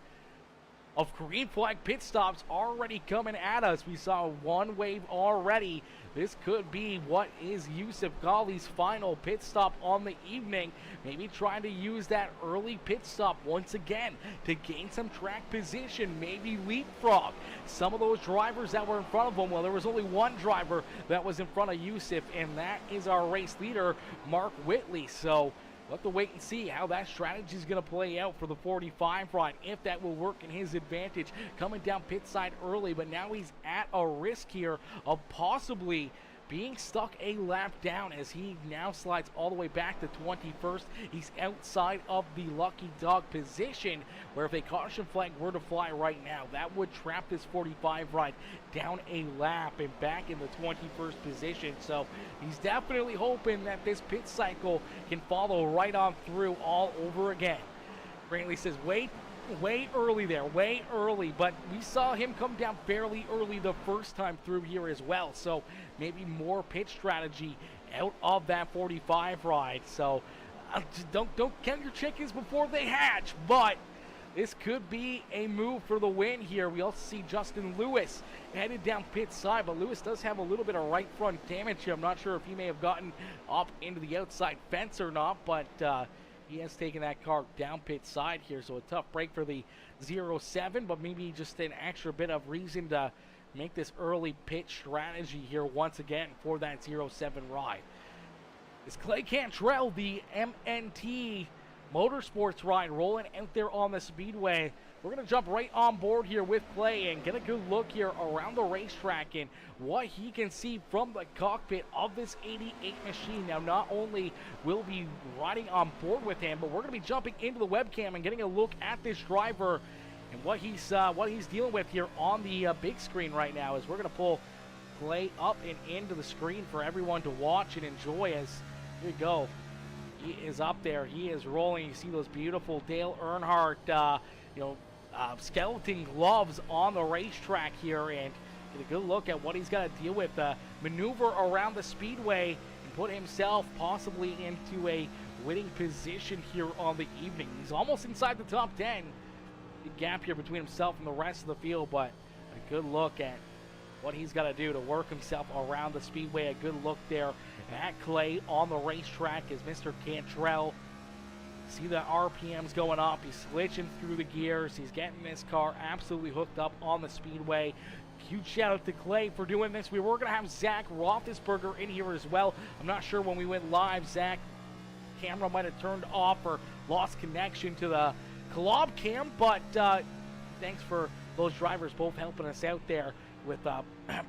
of green flag pit stops already coming at us. We saw one wave already. This could be what is Yusuf Ghali's final pit stop on the evening. Maybe trying to use that early pit stop once again to gain some track position, maybe leapfrog some of those drivers that were in front of him. Well, there was only one driver that was in front of Yusuf, and that is our race leader, Mark Whitley. So we'll have to wait and see how that strategy is going to play out for the 45 ride, if that will work in his advantage. Coming down pit side early, but now he's at a risk here of possibly being stuck a lap down as he now slides all the way back to 21st. He's outside of the lucky dog position, where if a caution flag were to fly right now, that would trap this 45 ride down a lap and back in the 21st position. So he's definitely hoping that this pit cycle can follow right on through all over again. Brantley says, way early there, way early, but we saw him come down fairly early the first time through here as well, so maybe more pit strategy out of that 45 ride. So just don't count your chickens before they hatch, but this could be a move for the win here. We also see Justin Lewis headed down pit side, but Lewis does have a little bit of right front damage here. I'm not sure if he may have gotten up into the outside fence or not, but he has taken that car down pit side here, so a tough break for the 07, but maybe just an extra bit of reason to make this early pit strategy here once again for that 07 ride. It's Clay Cantrell, the MNT Motorsports ride, rolling out there on the Speedway. We're going to jump right on board here with Clay and get a good look here around the racetrack and what he can see from the cockpit of this 88 machine. Now, not only will we be riding on board with him, but we're going to be jumping into the webcam and getting a look at this driver and what he's dealing with here on the big screen right now. As we're going to pull Clay up and into the screen for everyone to watch and enjoy. As here we go, he is up there, he is rolling. You see those beautiful Dale Earnhardt, skeleton gloves on the racetrack here, and get a good look at what he's got to deal with. Maneuver around the Speedway and put himself possibly into a winning position here on the evening. He's almost inside the top 10. Big gap here between himself and the rest of the field, but a good look at what he's got to do to work himself around the Speedway. A good look there at Clay on the racetrack as Mr. Cantrell. See the RPMs going up. He's switching through the gears. He's getting this car absolutely hooked up on the Speedway. Huge shout out to Clay for doing this. We were going to have Zach Roethlisberger in here as well. I'm not sure when we went live, Zach camera might have turned off or lost connection to the collab cam, but thanks for those drivers both helping us out there with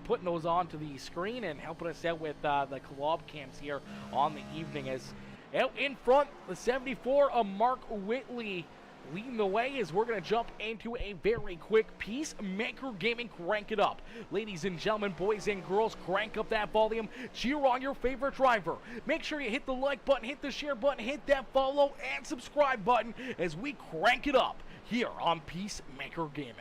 putting those onto the screen and helping us out with the collab cams here on the evening. As out in front, the 74 of Mark Whitley leading the way as we're going to jump into a very quick PeaceMaker Gaming Crank It Up. Ladies and gentlemen, boys and girls, crank up that volume. Cheer on your favorite driver. Make sure you hit the like button, hit the share button, hit that follow and subscribe button as we crank it up here on PeaceMaker Gaming.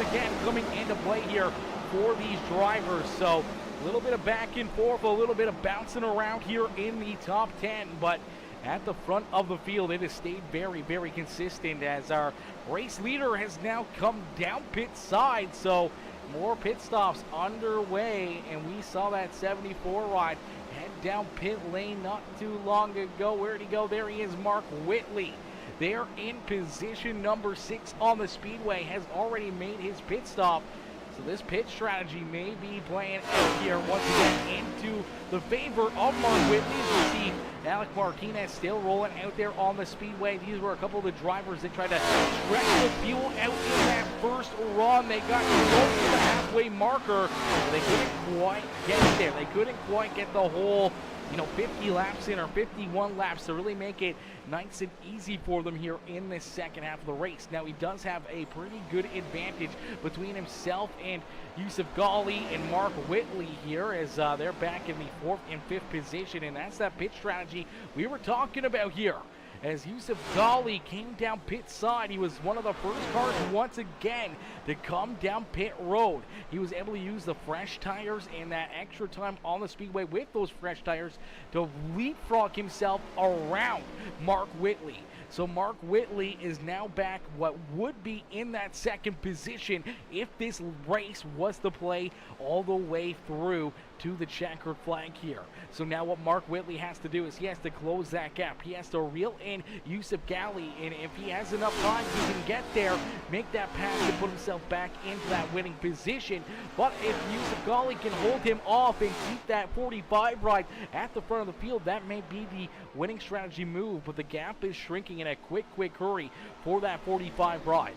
again coming into play here for these drivers. So a little bit of back and forth, a little bit of bouncing around here in the top 10, but at the front of the field, it has stayed very, very consistent as our race leader has now come down pit side. So more pit stops underway, and we saw that 74 ride head down pit lane not too long ago. Where'd he go? There he is, Mark Whitley. There in position number 6 on the Speedway, has already made his pit stop. So this pit strategy may be playing out here once again into the favor of Mark Whitley. As we see Alec Martinez still rolling out there on the Speedway. These were a couple of the drivers that tried to stretch the fuel out in that first run. They got close to the halfway marker, but they couldn't quite get there. They couldn't quite get the whole 50 laps in, or 51 laps, to really make it nice and easy for them here in this second half of the race. Now, he does have a pretty good advantage between himself and Yusuf Ghali and Mark Whitley here, as they're back in the 4th and 5th position, and that's that pit strategy we were talking about here. As Yusuf Ghali came down pit side, he was one of the first cars once again to come down pit road. He was able to use the fresh tires and that extra time on the Speedway with those fresh tires to leapfrog himself around Mark Whitley. So Mark Whitley is now back what would be in that second position if this race was to play all the way through to the checkered flag here. So now what Mark Whitley has to do is he has to close that gap. He has to reel in Yusuf Ghali, and if he has enough time, he can get there, make that pass, and put himself back into that winning position. But if Yusuf Ghali can hold him off and keep that 45 ride at the front of the field, that may be the winning strategy move. But the gap is shrinking in a quick hurry for that 45 ride.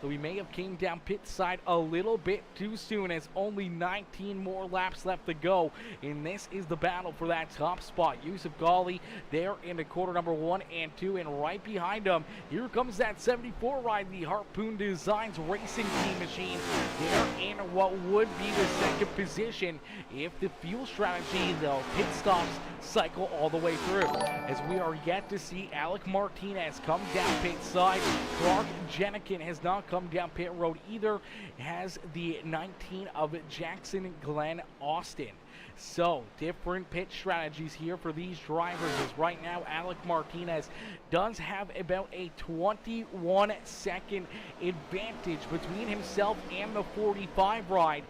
So we may have came down pit side a little bit too soon, as only 19 more laps left to go. And this is the battle for that top spot. Yusuf Ghali there in the quarter number 1 and 2, and right behind him, here comes that 74 ride, the Harpoon Designs Racing Team machine. They're in what would be the second position if the fuel strategy, the pit stops, cycle all the way through. As we are yet to see Alec Martinez come down pit side. Clark Jenikin has not come down pit road either, has the 19 of Jackson Glenn Austin. So different pit strategies here for these drivers, as right now Alec Martinez does have about a 21-second advantage between himself and the 45 ride.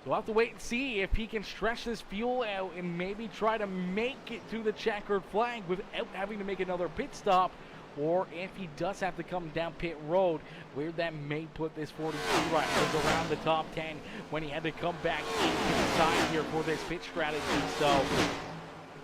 So we'll have to wait and see if he can stretch this fuel out and maybe try to make it to the checkered flag without having to make another pit stop, or if he does have to come down pit road, where that may put this 42 ride around the top 10 when he had to come back into the side here for this pit strategy. So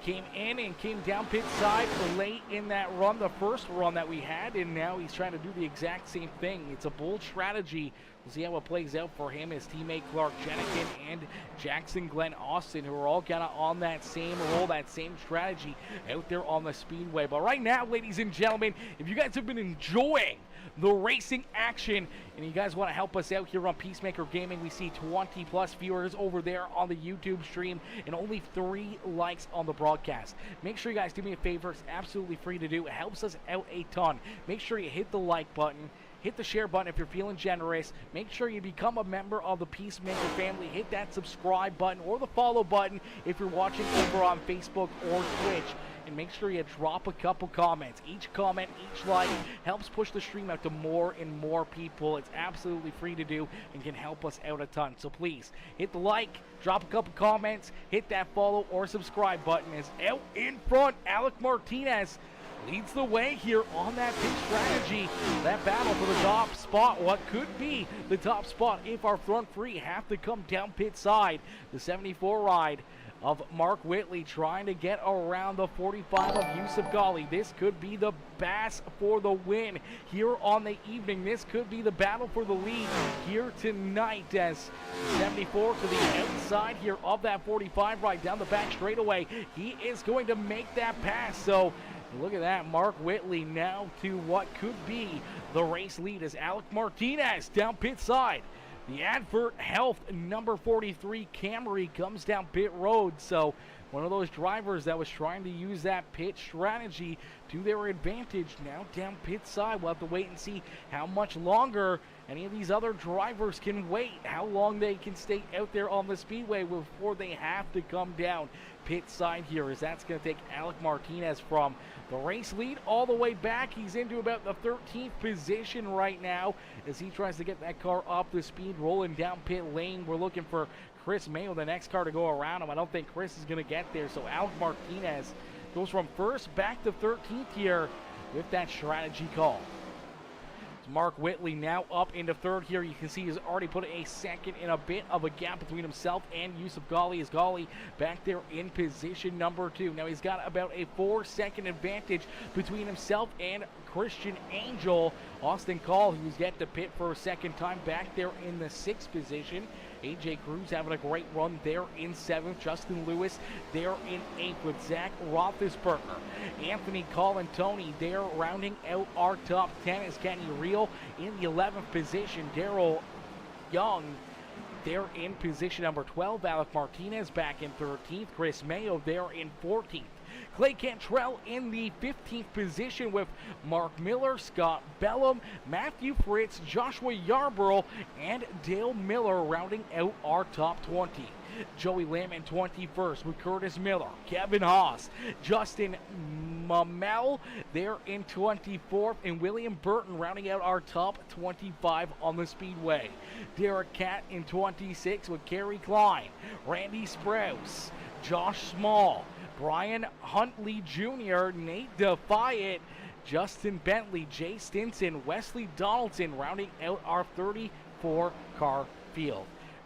came in and came down pit side late in that run, the first run that we had, and now he's trying to do the exact same thing. It's a bold strategy. We'll see how it plays out for him, his teammate Clark Jenikin and Jackson Glenn Austin, who are all kind of on that same roll, that same strategy out there on the Speedway. But right now, ladies and gentlemen, if you guys have been enjoying the racing action and you guys want to help us out here on Peacemaker Gaming, we see 20 plus viewers over there on the YouTube stream and only 3 likes on the broadcast. Make sure you guys do me a favor. It's absolutely free to do. It helps us out a ton. Make sure you hit the like button. Hit the share button if you're feeling generous. Make sure you become a member of the Peacemaker family. Hit that subscribe button or the follow button if you're watching over on Facebook or Twitch. And make sure you drop a couple comments. Each comment, each like helps push the stream out to more and more people. It's absolutely free to do and can help us out a ton. So please hit the like, drop a couple comments, hit that follow or subscribe button. Is out in front, Alec Martinez leads the way here on that pit strategy. That battle for the top spot, what could be the top spot if our front three have to come down pit side. The 74 ride of Mark Whitley trying to get around the 45 of Yusuf Ghali. This could be the bass for the win here on the evening. This could be the battle for the lead here tonight, as 74 to the outside here of that 45 ride down the back straightaway. He is going to make that pass. So look at that, Mark Whitley now to what could be the race lead as Alec Martinez down pit side The Advert Health number 43 Camry comes down pit road. So one of those drivers that was trying to use that pit strategy to their advantage now down pit side. We'll have to wait and see how much longer any of these other drivers can wait, how long they can stay out there on the speedway before they have to come down pit side here, as that's going to take Alec Martinez from the race lead all the way back. He's into about the 13th position right now as he tries to get that car up the speed, rolling down pit lane. We're looking for Chris Mayo, the next car, to go around him. I don't think Chris is going to get there, so Alec Martinez goes from first back to 13th here with that strategy call. Mark Whitley now up into third here. You can see he's already put a second in a bit of a gap between himself and Yusuf Ghali, as Ghali back there in position number 2. Now he's got about a 4-second advantage between himself and Christian Angel. Austin Call, who's yet to pit for a second time, back there in the 6th position. AJ Cruz having a great run there in 7th. Justin Lewis there in 8th with Zach Roethlisberger. Anthony Colantoni there rounding out our top 10 as Kenny Reel in the 11th position. Daryl Young there in position number 12. Alec Martinez back in 13th. Chris Mayo there in 14th. Clay Cantrell in the 15th position with Mark Miller, Scott Bellum, Matthew Fritz, Joshua Yarborough, and Dale Miller rounding out our top 20. Joey Lamb in 21st with Curtis Miller, Kevin Haas, Justin Mamel there in 24th, and William Burton rounding out our top 25 on the speedway. Derek Catt in 26 with Kerry Klein, Randy Sprouse, Josh Small, Brian Huntley Jr., Nate Defiant, Justin Bentley, Jay Stinson, Wesley Donaldson rounding out our 34-car field.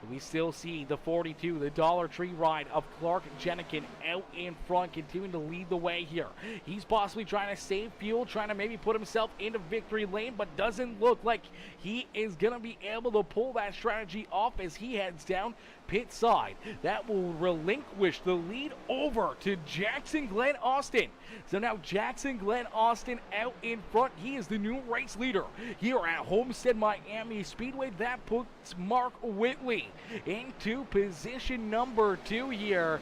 We still see the 42, the Dollar Tree ride of Clark Jenikin out in front, continuing to lead the way here. He's possibly trying to save fuel, trying to maybe put himself into victory lane, but doesn't look like he is going to be able to pull that strategy off as he heads down pit side. That will relinquish the lead over to Jackson Glenn Austin. So now Jackson Glenn Austin out in front. He is the new race leader here at Homestead Miami Speedway. That puts Mark Whitley into position number 2 here.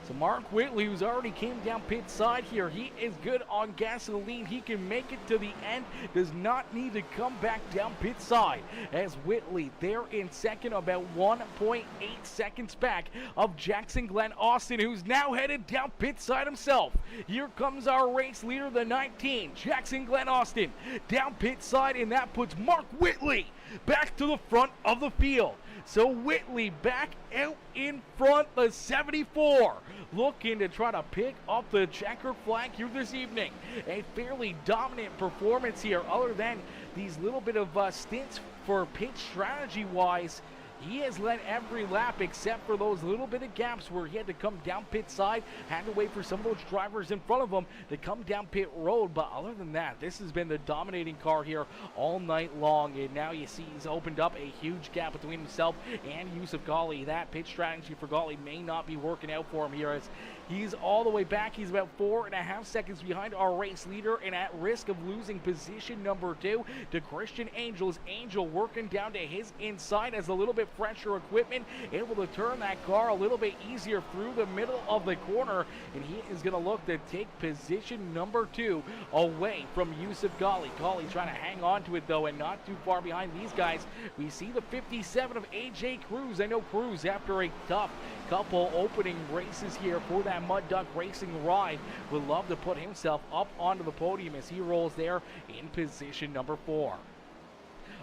So Mark Whitley, who's already came down pit side here, he is good on gasoline. He can make it to the end, does not need to come back down pit side. As Whitley there in second, about 1.8 seconds back of Jackson Glenn Austin, who's now headed down pit side himself. Here comes our race leader, the 19, Jackson Glenn Austin, down pit side, and that puts Mark Whitley back to the front of the field. So Whitley back out in front, the 74, looking to try to pick up the checkered flag here this evening. A fairly dominant performance here, other than these little bit of stints for pit strategy-wise. He has led every lap except for those little bit of gaps where he had to come down pit side, had to wait for some of those drivers in front of him to come down pit road. But other than that, this has been the dominating car here all night long. And now you see he's opened up a huge gap between himself and Yusuf Ghali. That pit strategy for Ghali may not be working out for him here, as he's all the way back. He's about 4.5 seconds behind our race leader and at risk of losing position number 2 to Christian Angel. Angel working down to his inside as a little bit fresher equipment, able to turn that car a little bit easier through the middle of the corner, and he is going to look to take position number 2 away from Yusuf Ghali. Ghali trying to hang on to it though, and not too far behind these guys. We see the 57 of AJ Cruz. I know Cruz, after a tough couple opening races here for that Mud Duck Racing ride, would love to put himself up onto the podium as he rolls there in position number 4.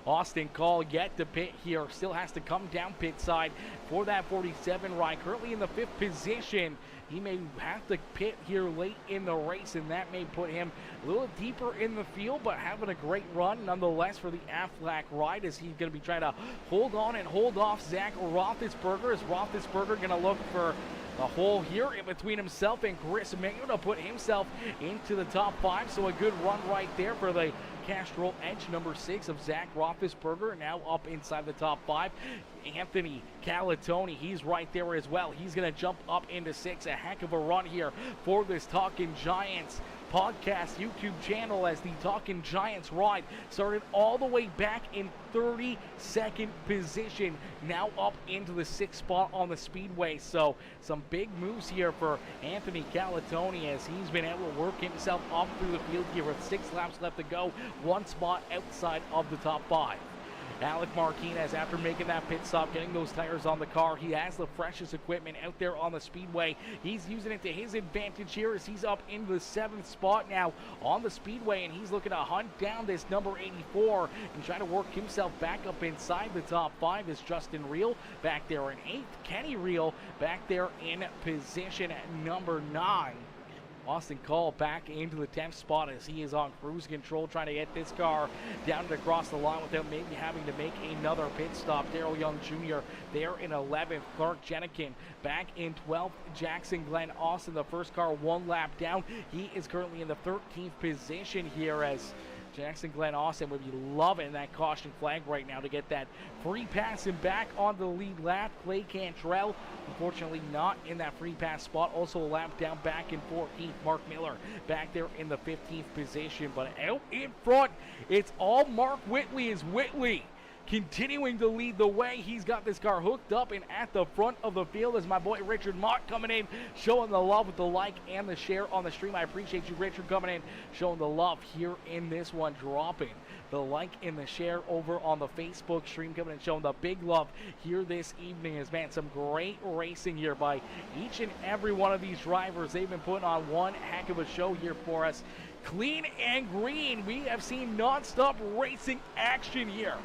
Austin Call yet to pit here, still has to come down pit side for that 47 ride. Currently in the 5th position. He may have to pit here late in the race, and that may put him a little deeper in the field, but having a great run nonetheless for the Aflac ride, as he's going to be trying to hold on and hold off Zach Roethlisberger. Is Roethlisberger going to look for the hole here in between himself and Chris Mayo to put himself into the top 5? So a good run right there for the Castrol Edge number 6 of Zach Roethlisberger, now up inside the top 5. Anthony Calatoni, he's right there as well. He's going to jump up into 6. A heck of a run here for this Talking Giants podcast YouTube channel, as the Talkin' Giants ride started all the way back in 32nd position, now up into the 6th spot on the Speedway. So some big moves here for Anthony Calatoni, as he's been able to work himself up through the field here with 6 laps left to go, 1 spot outside of the top 5. Alec Martinez, after making that pit stop, getting those tires on the car, he has the freshest equipment out there on the Speedway. He's using it to his advantage here, as he's up into the 7th spot now on the Speedway, and he's looking to hunt down this number 84 and try to work himself back up inside the top 5. Is Justin Reel back there in 8th. Kenny Reel back there in position at number 9. Austin Cole back into the 10th spot, as he is on cruise control, trying to get this car down and across the line without maybe having to make another pit stop. Darrell Young Jr. there in 11th. Clark Jenikin back in 12th. Jackson Glenn Austin, the first car, 1 lap down. He is currently in the 13th position here, as Jackson Glenn Austin would be loving that caution flag right now to get that free pass and back on the lead lap. Clay Cantrell, unfortunately not in that free pass spot. Also a lap down back in 14th. Mark Miller back there in the 15th position. But out in front, it's all Mark Whitley. Is Whitley continuing to lead the way. He's got this car hooked up and at the front of the field, as my boy Richard Mott coming in, showing the love with the like and the share on the stream. I appreciate you, Richard, coming in, showing the love here in this one, dropping the like and the share over on the Facebook stream, coming and showing the big love here this evening. As man, some great racing here by each and every one of these drivers. They've been putting on one heck of a show here for us. Clean and green, we have seen non-stop racing action here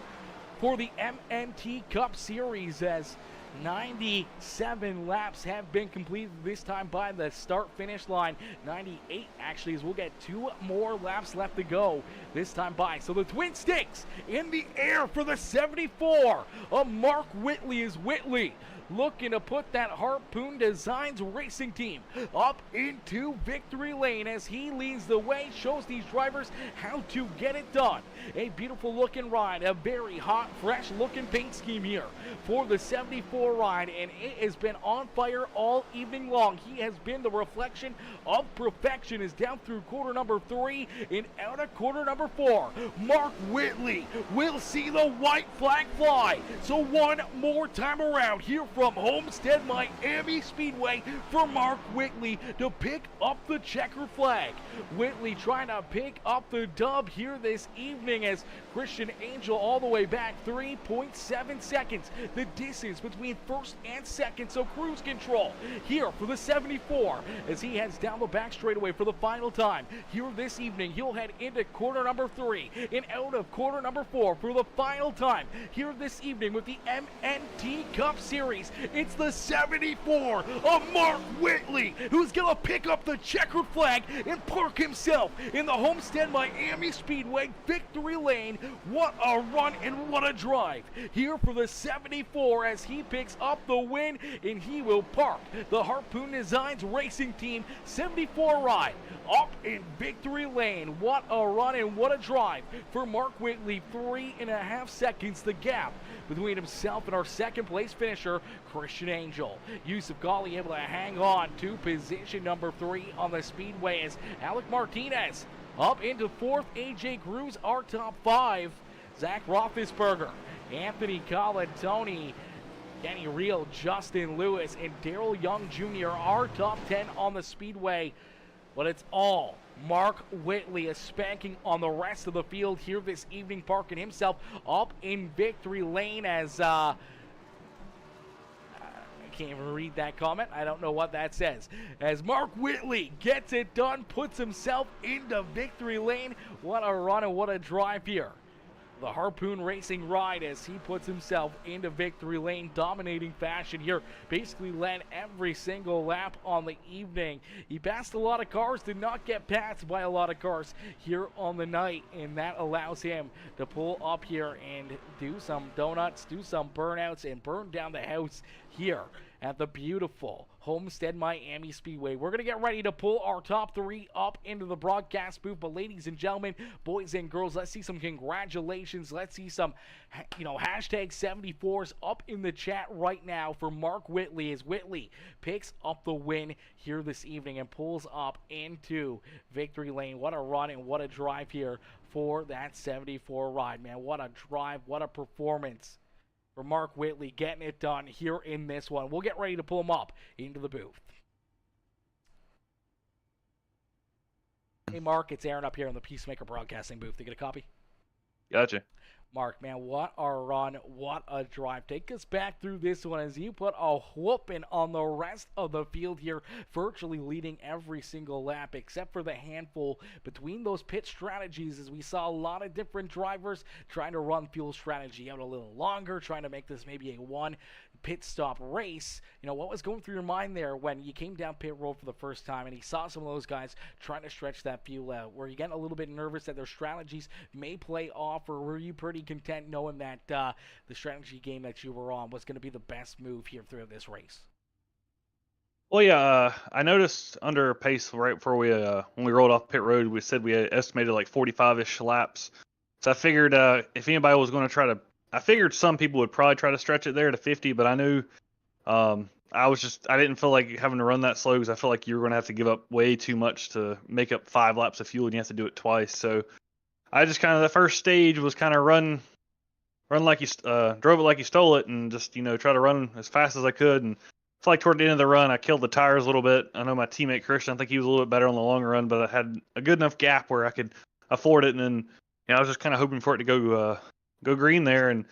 for the MNT Cup Series, as 97 laps have been completed this time by the start-finish line. 98 actually, as we'll get 2 more laps left to go this time by. So the Twin Sticks in the air for the 74 of Mark Whitley. Is Whitley looking to put that Harpoon Designs racing team up into victory lane, as he leads the way, shows these drivers how to get it done. A beautiful looking ride, a very hot, fresh looking paint scheme here for the 74 ride, and it has been on fire all evening long. He has been the reflection of perfection, is down through quarter number 3 and out of quarter number 4. Mark Whitley will see the white flag fly. So one more time around here from Homestead, Miami Speedway, for Mark Whitley to pick up the checker flag. Whitley trying to pick up the dub here this evening, as Christian Angel all the way back 3.7 seconds. The distance between first and second, so cruise control here for the 74 as he heads down the back straightaway for the final time here this evening. He'll head into quarter number 3 and out of quarter number 4 for the final time here this evening with the MNT Cup Series. It's the 74 of Mark Whitley, who's gonna pick up the checkered flag and park himself in the Homestead Miami Speedway victory lane. What a run and what a drive here for the 74, as he picks up the win, and he will park the Harpoon Designs racing team 74 ride up in victory lane. What a run and what a drive for Mark Whitley. 3.5 seconds the gap between himself and our second place finisher, Christian Angel. Yusuf Ghali able to hang on to position number 3 on the Speedway, as Alec Martinez up into 4th. AJ Cruz our top 5. Zach Roethlisberger, Anthony Calatoni, Kenny Reel, Justin Lewis, and Darrell Young Jr. our top 10 on the Speedway. But it's all Mark Whitley, a spanking on the rest of the field here this evening, parking himself up in victory lane, as I can't even read that comment. I don't know what that says. As Mark Whitley gets it done, puts himself into victory lane. What a run and what a drive here. The Harpoon Racing ride, as he puts himself into victory lane, dominating fashion here. Basically led every single lap on the evening. He passed a lot of cars, did not get passed by a lot of cars here on the night, and that allows him to pull up here and do some donuts, do some burnouts, and burn down the house here at the beautiful Homestead Miami Speedway. We're going to get ready to pull our top 3 up into the broadcast booth. But ladies and gentlemen, boys and girls, let's see some congratulations. Let's see some, hashtag 74s up in the chat right now for Mark Whitley, as Whitley picks up the win here this evening and pulls up into victory lane. What a run and what a drive here for that 74 ride, man. What a drive, what a performance for Mark Whitley, getting it done here in this one. We'll get ready to pull him up into the booth. Hey, Mark, it's Aaron up here in the PeaceMaker Broadcasting booth. You get a copy? Gotcha. Mark, man, what a run, what a drive. Take us back through this one as you put a whooping on the rest of the field here, virtually leading every single lap except for the handful between those pit strategies, as we saw a lot of different drivers trying to run fuel strategy out a little longer, trying to make this maybe a one pit stop race. What was going through your mind there when you came down pit road for the first time and you saw some of those guys trying to stretch that fuel out? Were you getting a little bit nervous that their strategies may play off, or were you pretty content knowing that the strategy game that you were on was going to be the best move here throughout this race? Well, yeah, I noticed under pace right before when we rolled off pit road, we said we had estimated like 45-ish laps. So I figured if anybody was going to I figured some people would probably try to stretch it there to 50, but I knew I didn't feel like having to run that slow, because I feel like you were going to have to give up way too much to make up 5 laps of fuel, and you have to do it twice. So I just the first stage was kind of run like you drove it like you stole it, and just try to run as fast as I could. And I feel like toward the end of the run, I killed the tires a little bit. I know my teammate Christian, I think he was a little bit better on the long run, but I had a good enough gap where I could afford it. And then I was just kind of hoping for it to go green there, and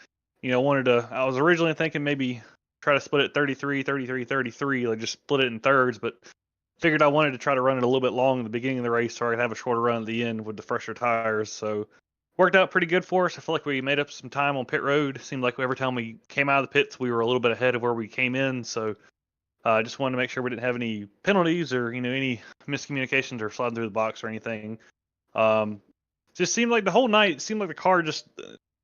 I was originally thinking maybe try to split it 33, 33, 33, like just split it in thirds, but figured I wanted to try to run it a little bit long at the beginning of the race so I could have a shorter run at the end with the fresher tires. So worked out pretty good for us. I feel like we made up some time on pit road. Seemed like every time we came out of the pits, we were a little bit ahead of where we came in. So I just wanted to make sure we didn't have any penalties or any miscommunications or sliding through the box or anything. Just seemed like the whole night, it seemed like the car just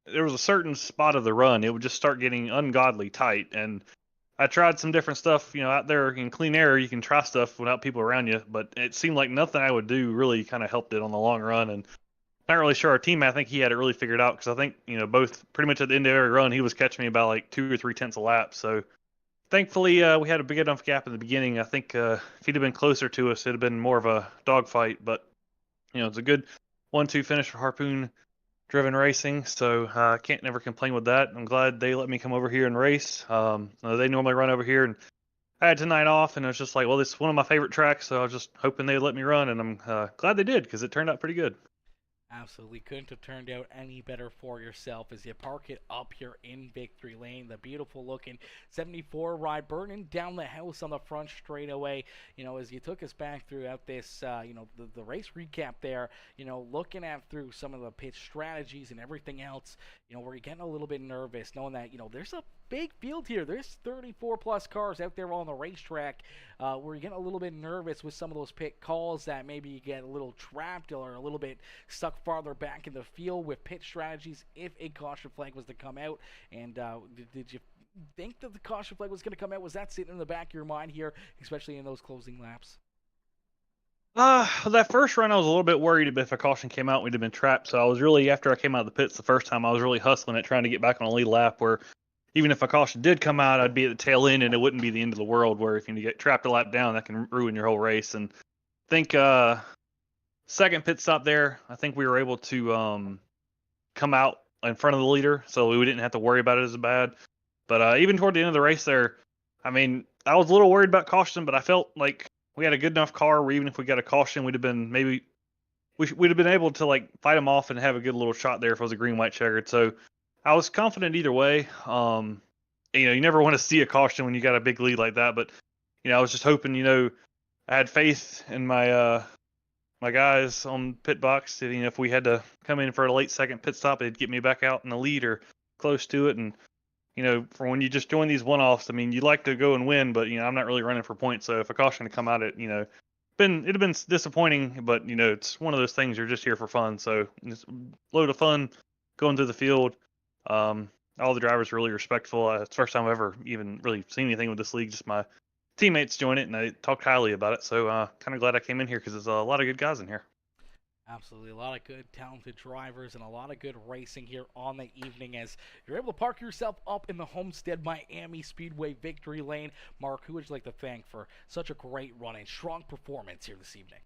there was a certain spot of the run, it would just start getting ungodly tight. And I tried some different stuff, out there in clean air, you can try stuff without people around you, but it seemed like nothing I would do really kind of helped it on the long run. And not really sure our teammate, I think he had it really figured out, because I think, both pretty much at the end of every run, he was catching me about like 2 or 3 tenths a lap. So thankfully, we had a big enough gap in the beginning. I think if he'd have been closer to us, it'd have been more of a dogfight. But, it's a good 1-2 finish for Harpoon Driven Racing, so I can't never complain with that. I'm glad they let me come over here and race. They normally run over here, and I had tonight off, and it was just like, well, this is one of my favorite tracks, so I was just hoping they'd let me run, and I'm glad they did, because it turned out pretty good. Absolutely couldn't have turned out any better for yourself as you park it up here in victory lane. The beautiful looking 74 ride burning down the house on the front straightaway. As you took us back throughout this, the race recap there, looking at through some of the pitch strategies and everything else, were you getting a little bit nervous knowing that, there's a big field here. There's 34 plus cars out there on the racetrack. Were you getting a little bit nervous with some of those pit calls that maybe you get a little trapped or a little bit stuck farther back in the field with pit strategies if a caution flag was to come out? And did you think that the caution flag was going to come out? Was that sitting in the back of your mind here, especially in those closing laps? That first run, I was a little bit worried if a caution came out, we'd have been trapped. So I was really, after I came out of the pits the first time, I was really hustling it, trying to get back on a lead lap where even if a caution did come out, I'd be at the tail end, and it wouldn't be the end of the world, where if you get trapped a lap down, that can ruin your whole race. And I think second pit stop there, I think we were able to come out in front of the leader, so we didn't have to worry about it as bad. But even toward the end of the race there, I was a little worried about caution, but I felt like we had a good enough car where even if we got a caution, we'd have been able to fight them off and have a good little shot there if it was a green-white checkered. So I was confident either way. You never want to see a caution when you got a big lead like that, but I was just hoping, I had faith in my my guys on pit box that, if we had to come in for a late second pit stop, it'd get me back out in the lead or close to it. And for when you just join these one-offs, you'd like to go and win, but I'm not really running for points. So if a caution had come out, it'd have been disappointing, but it's one of those things, you're just here for fun. So it's a load of fun going through the field. all the drivers were really respectful. It's the first time I've ever even really seen anything with this league. Just my teammates join it, and I talked highly about it. So kind of glad I came in here because there's a lot of good guys in here. Absolutely. A lot of good, talented drivers and a lot of good racing here on the evening as you're able to park yourself up in the Homestead Miami Speedway victory lane. Mark, who would you like to thank for such a great run and strong performance here this evening?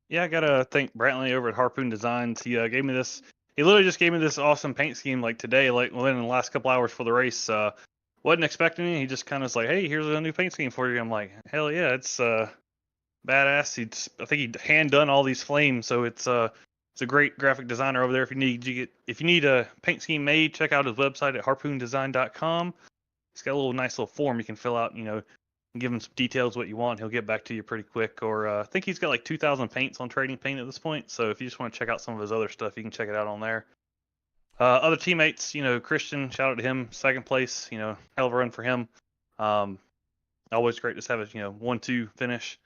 Yeah, I gotta thank Brantley over at Harpoon Designs. He gave me this. He literally just gave me this awesome paint scheme like today, like within the last couple hours for the race. Wasn't expecting it. He just kind of was like, "Hey, here's a new paint scheme for you." I'm like, "Hell yeah, it's badass." I think he hand done all these flames, so it's a great graphic designer over there. If you need a paint scheme made, check out his website at harpoondesign.com. He's got a nice little form you can fill out. And give him some details what you want. He'll get back to you pretty quick. Or I think he's got like 2,000 paints on trading paint at this point. So if you just want to check out some of his other stuff, you can check it out on there. Other teammates, Christian, shout out to him, second place. Hell of a run for him. Always great to have a 1-2 finish.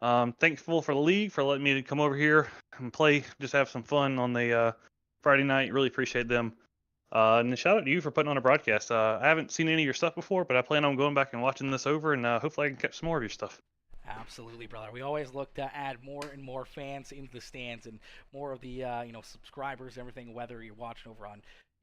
Thankful for the league for letting me to come over here and play, just have some fun on the Friday night. Really appreciate them. And then shout out to you for putting on a broadcast. I haven't seen any of your stuff before, but I plan on going back and watching this over, and hopefully I can catch some more of your stuff. Absolutely, brother. We always look to add more and more fans into the stands and more of the subscribers, everything. Whether you're watching over on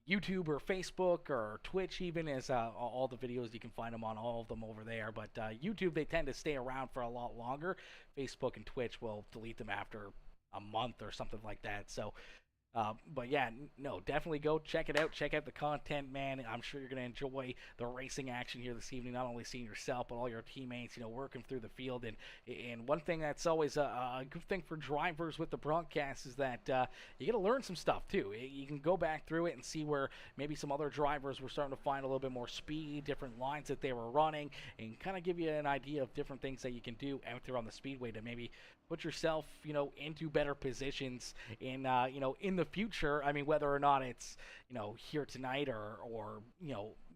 YouTube or Facebook or Twitch, even as all the videos you can find them on all of them over there. But YouTube, they tend to stay around for a lot longer. Facebook and Twitch will delete them after a month or something like that. So but yeah, no, definitely go check it out. Check out the content, man. I'm sure you're going to enjoy the racing action here this evening. Not only seeing yourself, but all your teammates, working through the field. And one thing that's always a good thing for drivers with the broadcast is that you get to learn some stuff too. You can go back through it and see where maybe some other drivers were starting to find a little bit more speed, different lines that they were running, and kind of give you an idea of different things that you can do out there on the speedway to maybe put yourself, into better positions in the future. I mean, whether or not it's, here tonight or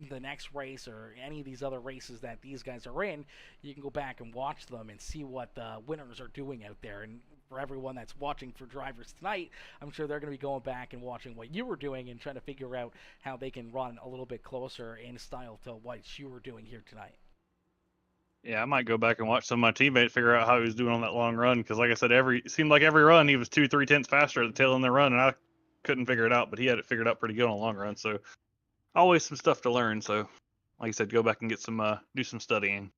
the next race or any of these other races that these guys are in, you can go back and watch them and see what the winners are doing out there. And for everyone that's watching for drivers tonight, I'm sure they're going to be going back and watching what you were doing and trying to figure out how they can run a little bit closer in style to what you were doing here tonight. Yeah, I might go back and watch some of my teammates figure out how he was doing on that long run because, like I said, it seemed like every run he was 2-3 tenths faster at the tail end of the run, and I couldn't figure it out, but he had it figured out pretty good on the long run. So always some stuff to learn. So, like I said, go back and get do some studying.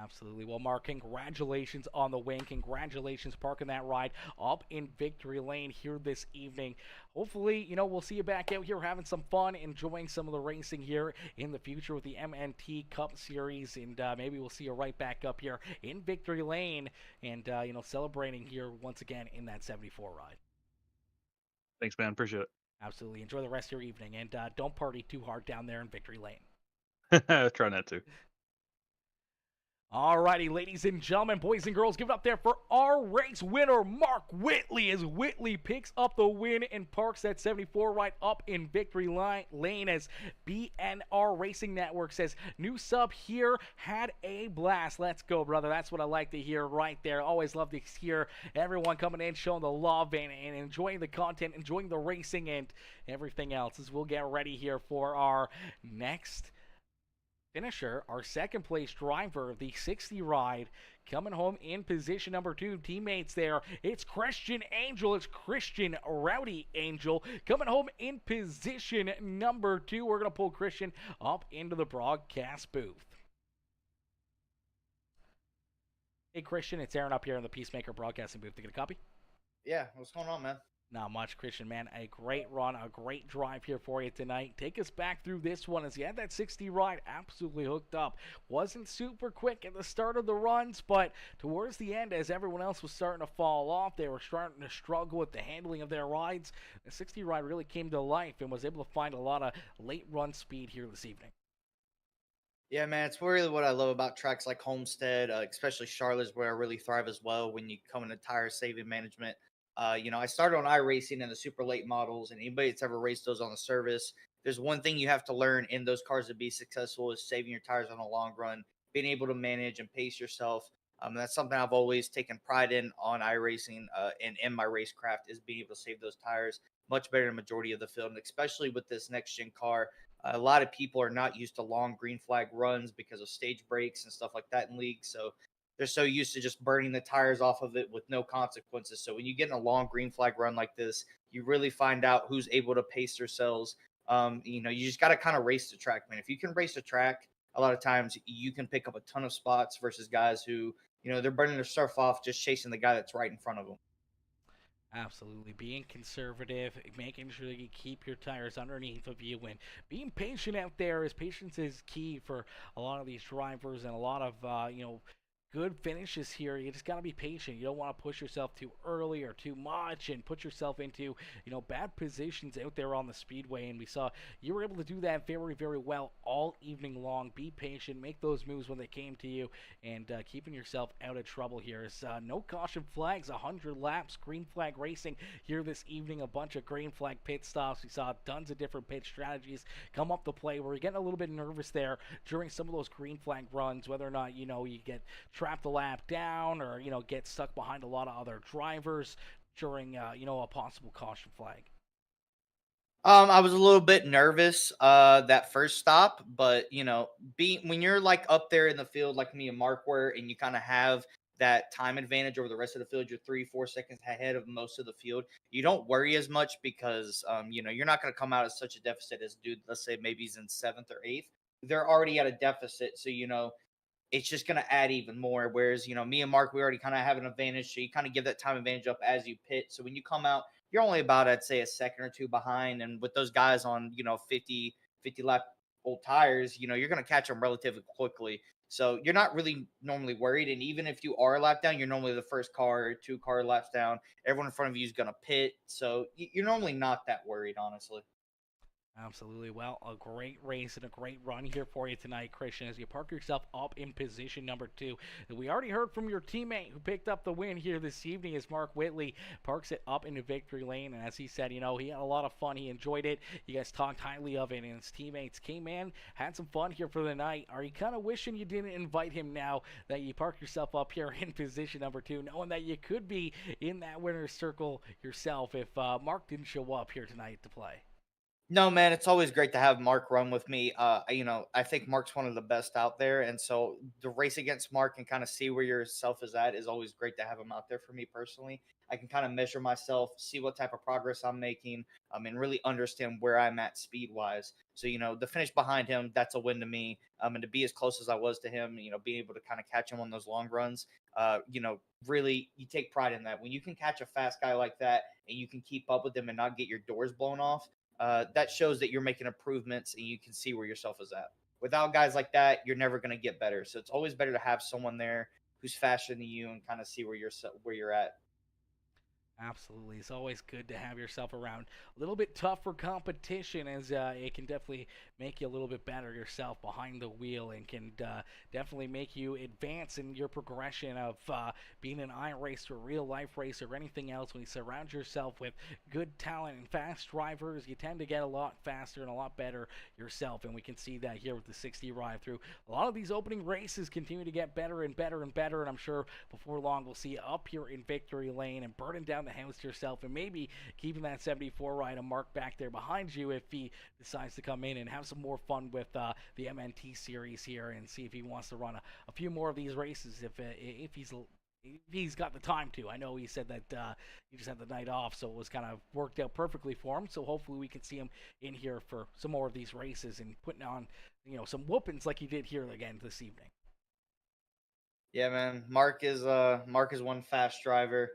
Absolutely. Well, Mark, congratulations on the win. Congratulations parking that ride up in Victory Lane here this evening. Hopefully, we'll see you back out here having some fun, enjoying some of the racing here in the future with the MNT Cup Series, and maybe we'll see you right back up here in Victory Lane and, celebrating here once again in that 74 ride. Thanks, man. Appreciate it. Absolutely. Enjoy the rest of your evening, and don't party too hard down there in Victory Lane. Try not to. Alrighty, ladies and gentlemen, boys and girls, give it up there for our race winner, Mark Whitley, as Whitley picks up the win and parks that 74 right up in Victory Lane as BNR Racing Network says, new sub here, had a blast. Let's go, brother. That's what I like to hear right there. Always love to hear everyone coming in, showing the love and enjoying the content, enjoying the racing and everything else as we'll get ready here for our next finisher, our second place driver of the 60 ride, coming home in position number 2. Teammates there, it's Christian Angel. It's Christian Rowdy Angel coming home in position number 2. We're going to pull Christian up into the broadcast booth. Hey, Christian, it's Aaron up here in the PeaceMaker broadcasting booth. To get a copy? Yeah, what's going on, man? Not much, Christian, man. A great run, a great drive here for you tonight. Take us back through this one as you had that 60 ride absolutely hooked up. Wasn't super quick at the start of the runs, but towards the end, as everyone else was starting to fall off, they were starting to struggle with the handling of their rides. The 60 ride really came to life and was able to find a lot of late run speed here this evening. Yeah, man, it's really what I love about tracks like Homestead, especially Charlotte's, where I really thrive as well when you come into tire saving management. I started on iRacing and the super late models, and anybody that's ever raced those on the service, there's one thing you have to learn in those cars to be successful is saving your tires on a long run, being able to manage and pace yourself. That's something I've always taken pride in on iRacing and in my racecraft is being able to save those tires. much better than the majority of the field, and especially with this next gen car. A lot of people are not used to long green flag runs because of stage breaks and stuff like that in leagues. So they're so used to just burning the tires off of it with no consequences. So when you get in a long green flag run like this, you really find out who's able to pace themselves. You just got to kind of race the track, man. If you can race the track, a lot of times you can pick up a ton of spots versus guys who, they're burning their stuff off just chasing the guy that's right in front of them. Absolutely. Being conservative, making sure that you keep your tires underneath of you, and being patient out there, as patience is key for a lot of these drivers and a lot of, good finishes here. You just got to be patient. You don't want to push yourself too early or too much and put yourself into, bad positions out there on the speedway. And we saw you were able to do that very, very well all evening long. Be patient, make those moves when they came to you, and keeping yourself out of trouble here. Is no caution flags, 100 laps, green flag racing here this evening. A bunch of green flag pit stops. We saw tons of different pit strategies come up to play. We're getting a little bit nervous there during some of those green flag runs, whether or not, you get trap the lap down or, get stuck behind a lot of other drivers during, a possible caution flag. I was a little bit nervous that first stop, but when you're like up there in the field like me and Mark were, and you kind of have that time advantage over the rest of the field, you're 3-4 seconds ahead of most of the field. You don't worry as much because you're not going to come out at such a deficit as dude. Let's say maybe he's in 7th or 8th. They're already at a deficit, so it's just going to add even more. Whereas, me and Mark, we already kind of have an advantage. So you kind of give that time advantage up as you pit. So when you come out, you're only about, I'd say, a second or two behind. And with those guys on, 50 lap old tires, you're going to catch them relatively quickly. So you're not really normally worried. And even if you are a lap down, you're normally the first car or 2 car laps down. Everyone in front of you is going to pit. So you're normally not that worried, honestly. Absolutely. Well, a great race and a great run here for you tonight, Christian, as you park yourself up in position number 2. And we already heard from your teammate who picked up the win here this evening as Mark Whitley parks it up into victory lane. And as he said, he had a lot of fun. He enjoyed it. You guys talked highly of it, and his teammates came in, had some fun here for the night. Are you kind of wishing you didn't invite him now that you park yourself up here in position number 2, knowing that you could be in that winner's circle yourself if Mark didn't show up here tonight to play? No, man, it's always great to have Mark run with me. I think Mark's one of the best out there, and so the race against Mark and kind of see where yourself is at is always great to have him out there for me personally. I can kind of measure myself, see what type of progress I'm making, and really understand where I'm at speed wise. So the finish behind him, that's a win to me. And to be as close as I was to him, being able to kind of catch him on those long runs, really you take pride in that. When you can catch a fast guy like that and you can keep up with him and not get your doors blown off, that shows that you're making improvements and you can see where yourself is at. Without guys like that, you're never going to get better. So it's always better to have someone there who's faster than you and kind of see where you're at. Absolutely. It's always good to have yourself around a little bit tougher competition, as it can definitely make you a little bit better yourself behind the wheel, and can definitely make you advance in your progression of being an iRacer, a real life racer, or anything else. When you surround yourself with good talent and fast drivers, you tend to get a lot faster and a lot better yourself, and we can see that here with the 60 ride through. A lot of these opening races continue to get better and better and better, and I'm sure before long we'll see you up here in victory lane and burning down the house to yourself, and maybe keeping that 74 ride a Mark back there behind you if he decides to come in and have some more fun with the MNT series here, and see if he wants to run a few more of these races if he's got the time to. I know he said that he just had the night off, so it was kind of worked out perfectly for him. So hopefully we can see him in here for some more of these races and putting on some whoopings like he did here again this evening. Yeah, man. Mark is one fast driver.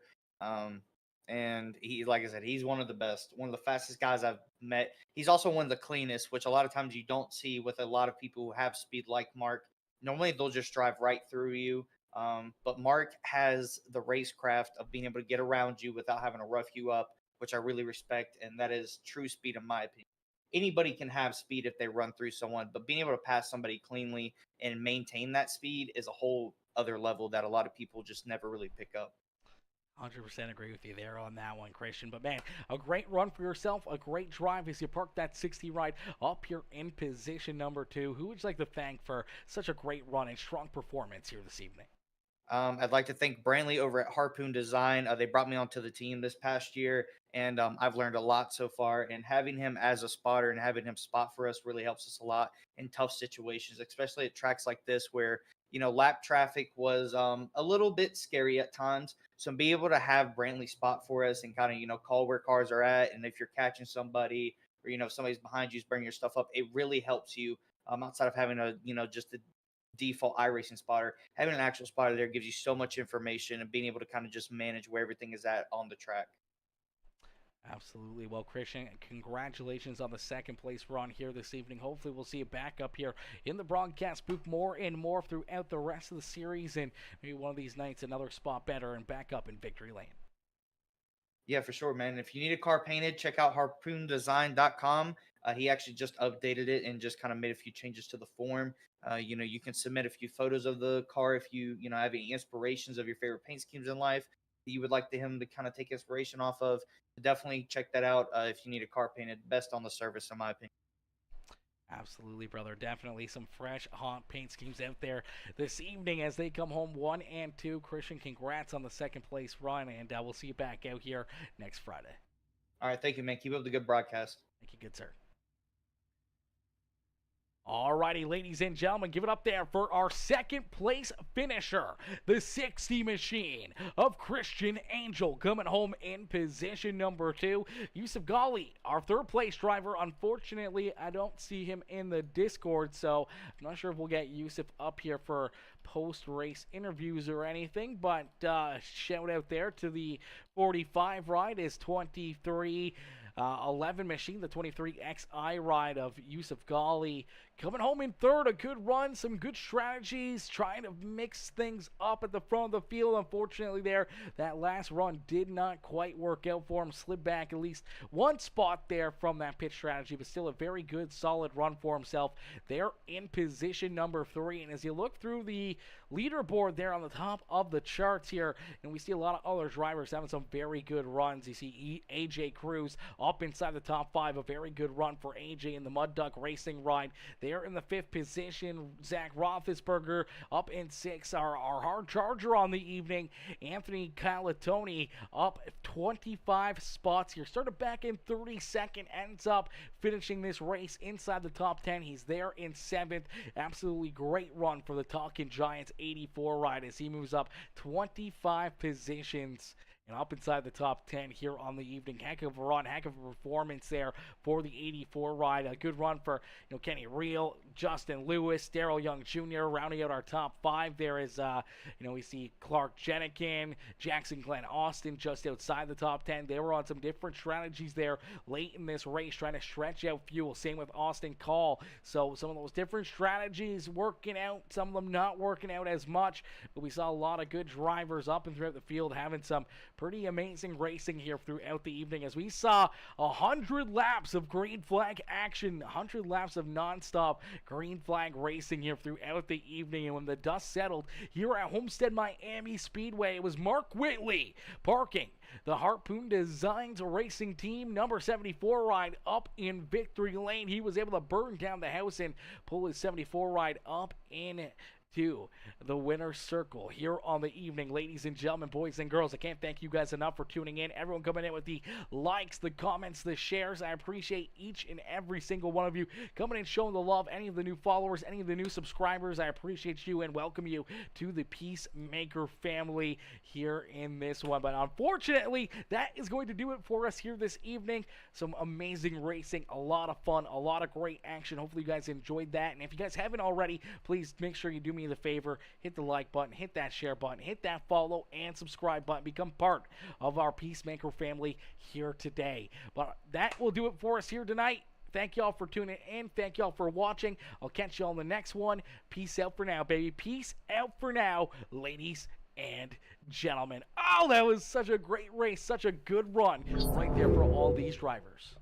And he, like I said, he's one of the best, one of the fastest guys I've met. He's also one of the cleanest, which a lot of times you don't see with a lot of people who have speed like Mark. Normally they'll just drive right through you. But Mark has the racecraft of being able to get around you without having to rough you up, which I really respect. And that is true speed, in my opinion. Anybody can have speed if they run through someone, but being able to pass somebody cleanly and maintain that speed is a whole other level that a lot of people just never really pick up. 100% agree with you there on that one, Christian. But man, a great run for yourself, a great drive as you park that 60 ride up here in position number 2. Who would you like to thank for such a great run and strong performance here this evening? I'd like to thank Brantley over at Harpoon Design. They brought me onto the team this past year, and I've learned a lot so far. And having him as a spotter and having him spot for us really helps us a lot in tough situations, especially at tracks like this where lap traffic was a little bit scary at times. So being able to have Brantley spot for us and kind of call where cars are at, and if you're catching somebody or if somebody's behind you is bringing your stuff up, it really helps you. Outside of having a just a default iRacing spotter, having an actual spotter there gives you so much information and being able to kind of just manage where everything is at on the track. Absolutely. Well, Christian, congratulations on the second place run here this evening. Hopefully we'll see you back up here in the broadcast booth more and more throughout the rest of the series, and maybe one of these nights another spot better and back up in victory lane. Yeah, for sure, man. If you need a car painted, check out harpoondesign.com. He actually just updated it and just kind of made a few changes to the form. You can submit a few photos of the car if you have any inspirations of your favorite paint schemes in life that you would like him to kind of take inspiration off of. Definitely check that out if you need a car painted. Best on the service, in my opinion. Absolutely, brother. Definitely some fresh, hot paint schemes out there this evening as they come home 1 and 2. Christian, congrats on the second place run, and we'll see you back out here next Friday. All right, thank you, man. Keep up the good broadcast. Thank you, good sir. Alrighty, ladies and gentlemen, give it up there for our second place finisher, the 60 machine of Christian Angel, coming home in position number 2. Yusuf Ghali, our third place driver. Unfortunately, I don't see him in the Discord, so I'm not sure if we'll get Yusuf up here for post-race interviews or anything, but shout out there to the 45 ride, is 23 11 machine, the 23XI ride of Yusuf Ghali. Coming home in third, a good run, some good strategies, trying to mix things up at the front of the field. Unfortunately there, that last run did not quite work out for him. Slid back at least one spot there from that pit strategy, but still a very good, solid run for himself. They're in position number 3, and as you look through the leaderboard there on the top of the charts here, and we see a lot of other drivers having some very good runs. You see AJ Cruz up inside the top 5, a very good run for AJ in the Mud Duck Racing ride. They're in the 5th position. Zach Roethlisberger up in 6th. Our hard charger on the evening, Anthony Calatoni, up 25 spots here. Started back in 32nd, ends up finishing this race inside the top 10. He's there in 7th. Absolutely great run for the Talking Giants 84 ride as he moves up 25 positions and up inside the top 10 here on the evening. Heck of a run, heck of a performance there for the 84 ride. A good run for Kenny Reel, Justin Lewis, Darrell Young Jr. rounding out our top 5. There is, we see Clark Jenikin, Jackson Glenn Austin just outside the top 10. They were on some different strategies there late in this race, trying to stretch out fuel. Same with Austin Call. So some of those different strategies working out, some of them not working out as much. But we saw a lot of good drivers up and throughout the field having some pretty amazing racing here throughout the evening, as we saw 100 laps of green flag action, 100 laps of non-stop green flag racing here throughout the evening. And when the dust settled here at Homestead Miami Speedway, it was Mark Whitley parking the Harpoon Designs racing team number 74 ride up in victory lane. He was able to burn down the house and pull his 74 ride up in to the winner's circle here on the evening. Ladies and gentlemen, boys and girls, I can't thank you guys enough for tuning in. Everyone coming in with the likes, the comments, the shares. I appreciate each and every single one of you coming in, showing the love. Any of the new followers, any of the new subscribers, I appreciate you and welcome you to the PeaceMaker family here in this one. But unfortunately, that is going to do it for us here this evening. Some amazing racing, a lot of fun, a lot of great action. Hopefully you guys enjoyed that. And if you guys haven't already, please make sure you do me the favor, hit the like button, hit that share button, hit that follow and subscribe button, become part of our PeaceMaker family here today. But that will do it for us here tonight. Thank y'all for tuning in. Thank y'all for watching. I'll catch y'all in the next one. Peace out for now, baby. Peace out for now, ladies and gentlemen. Oh, that was such a great race, such a good run right there for all these drivers.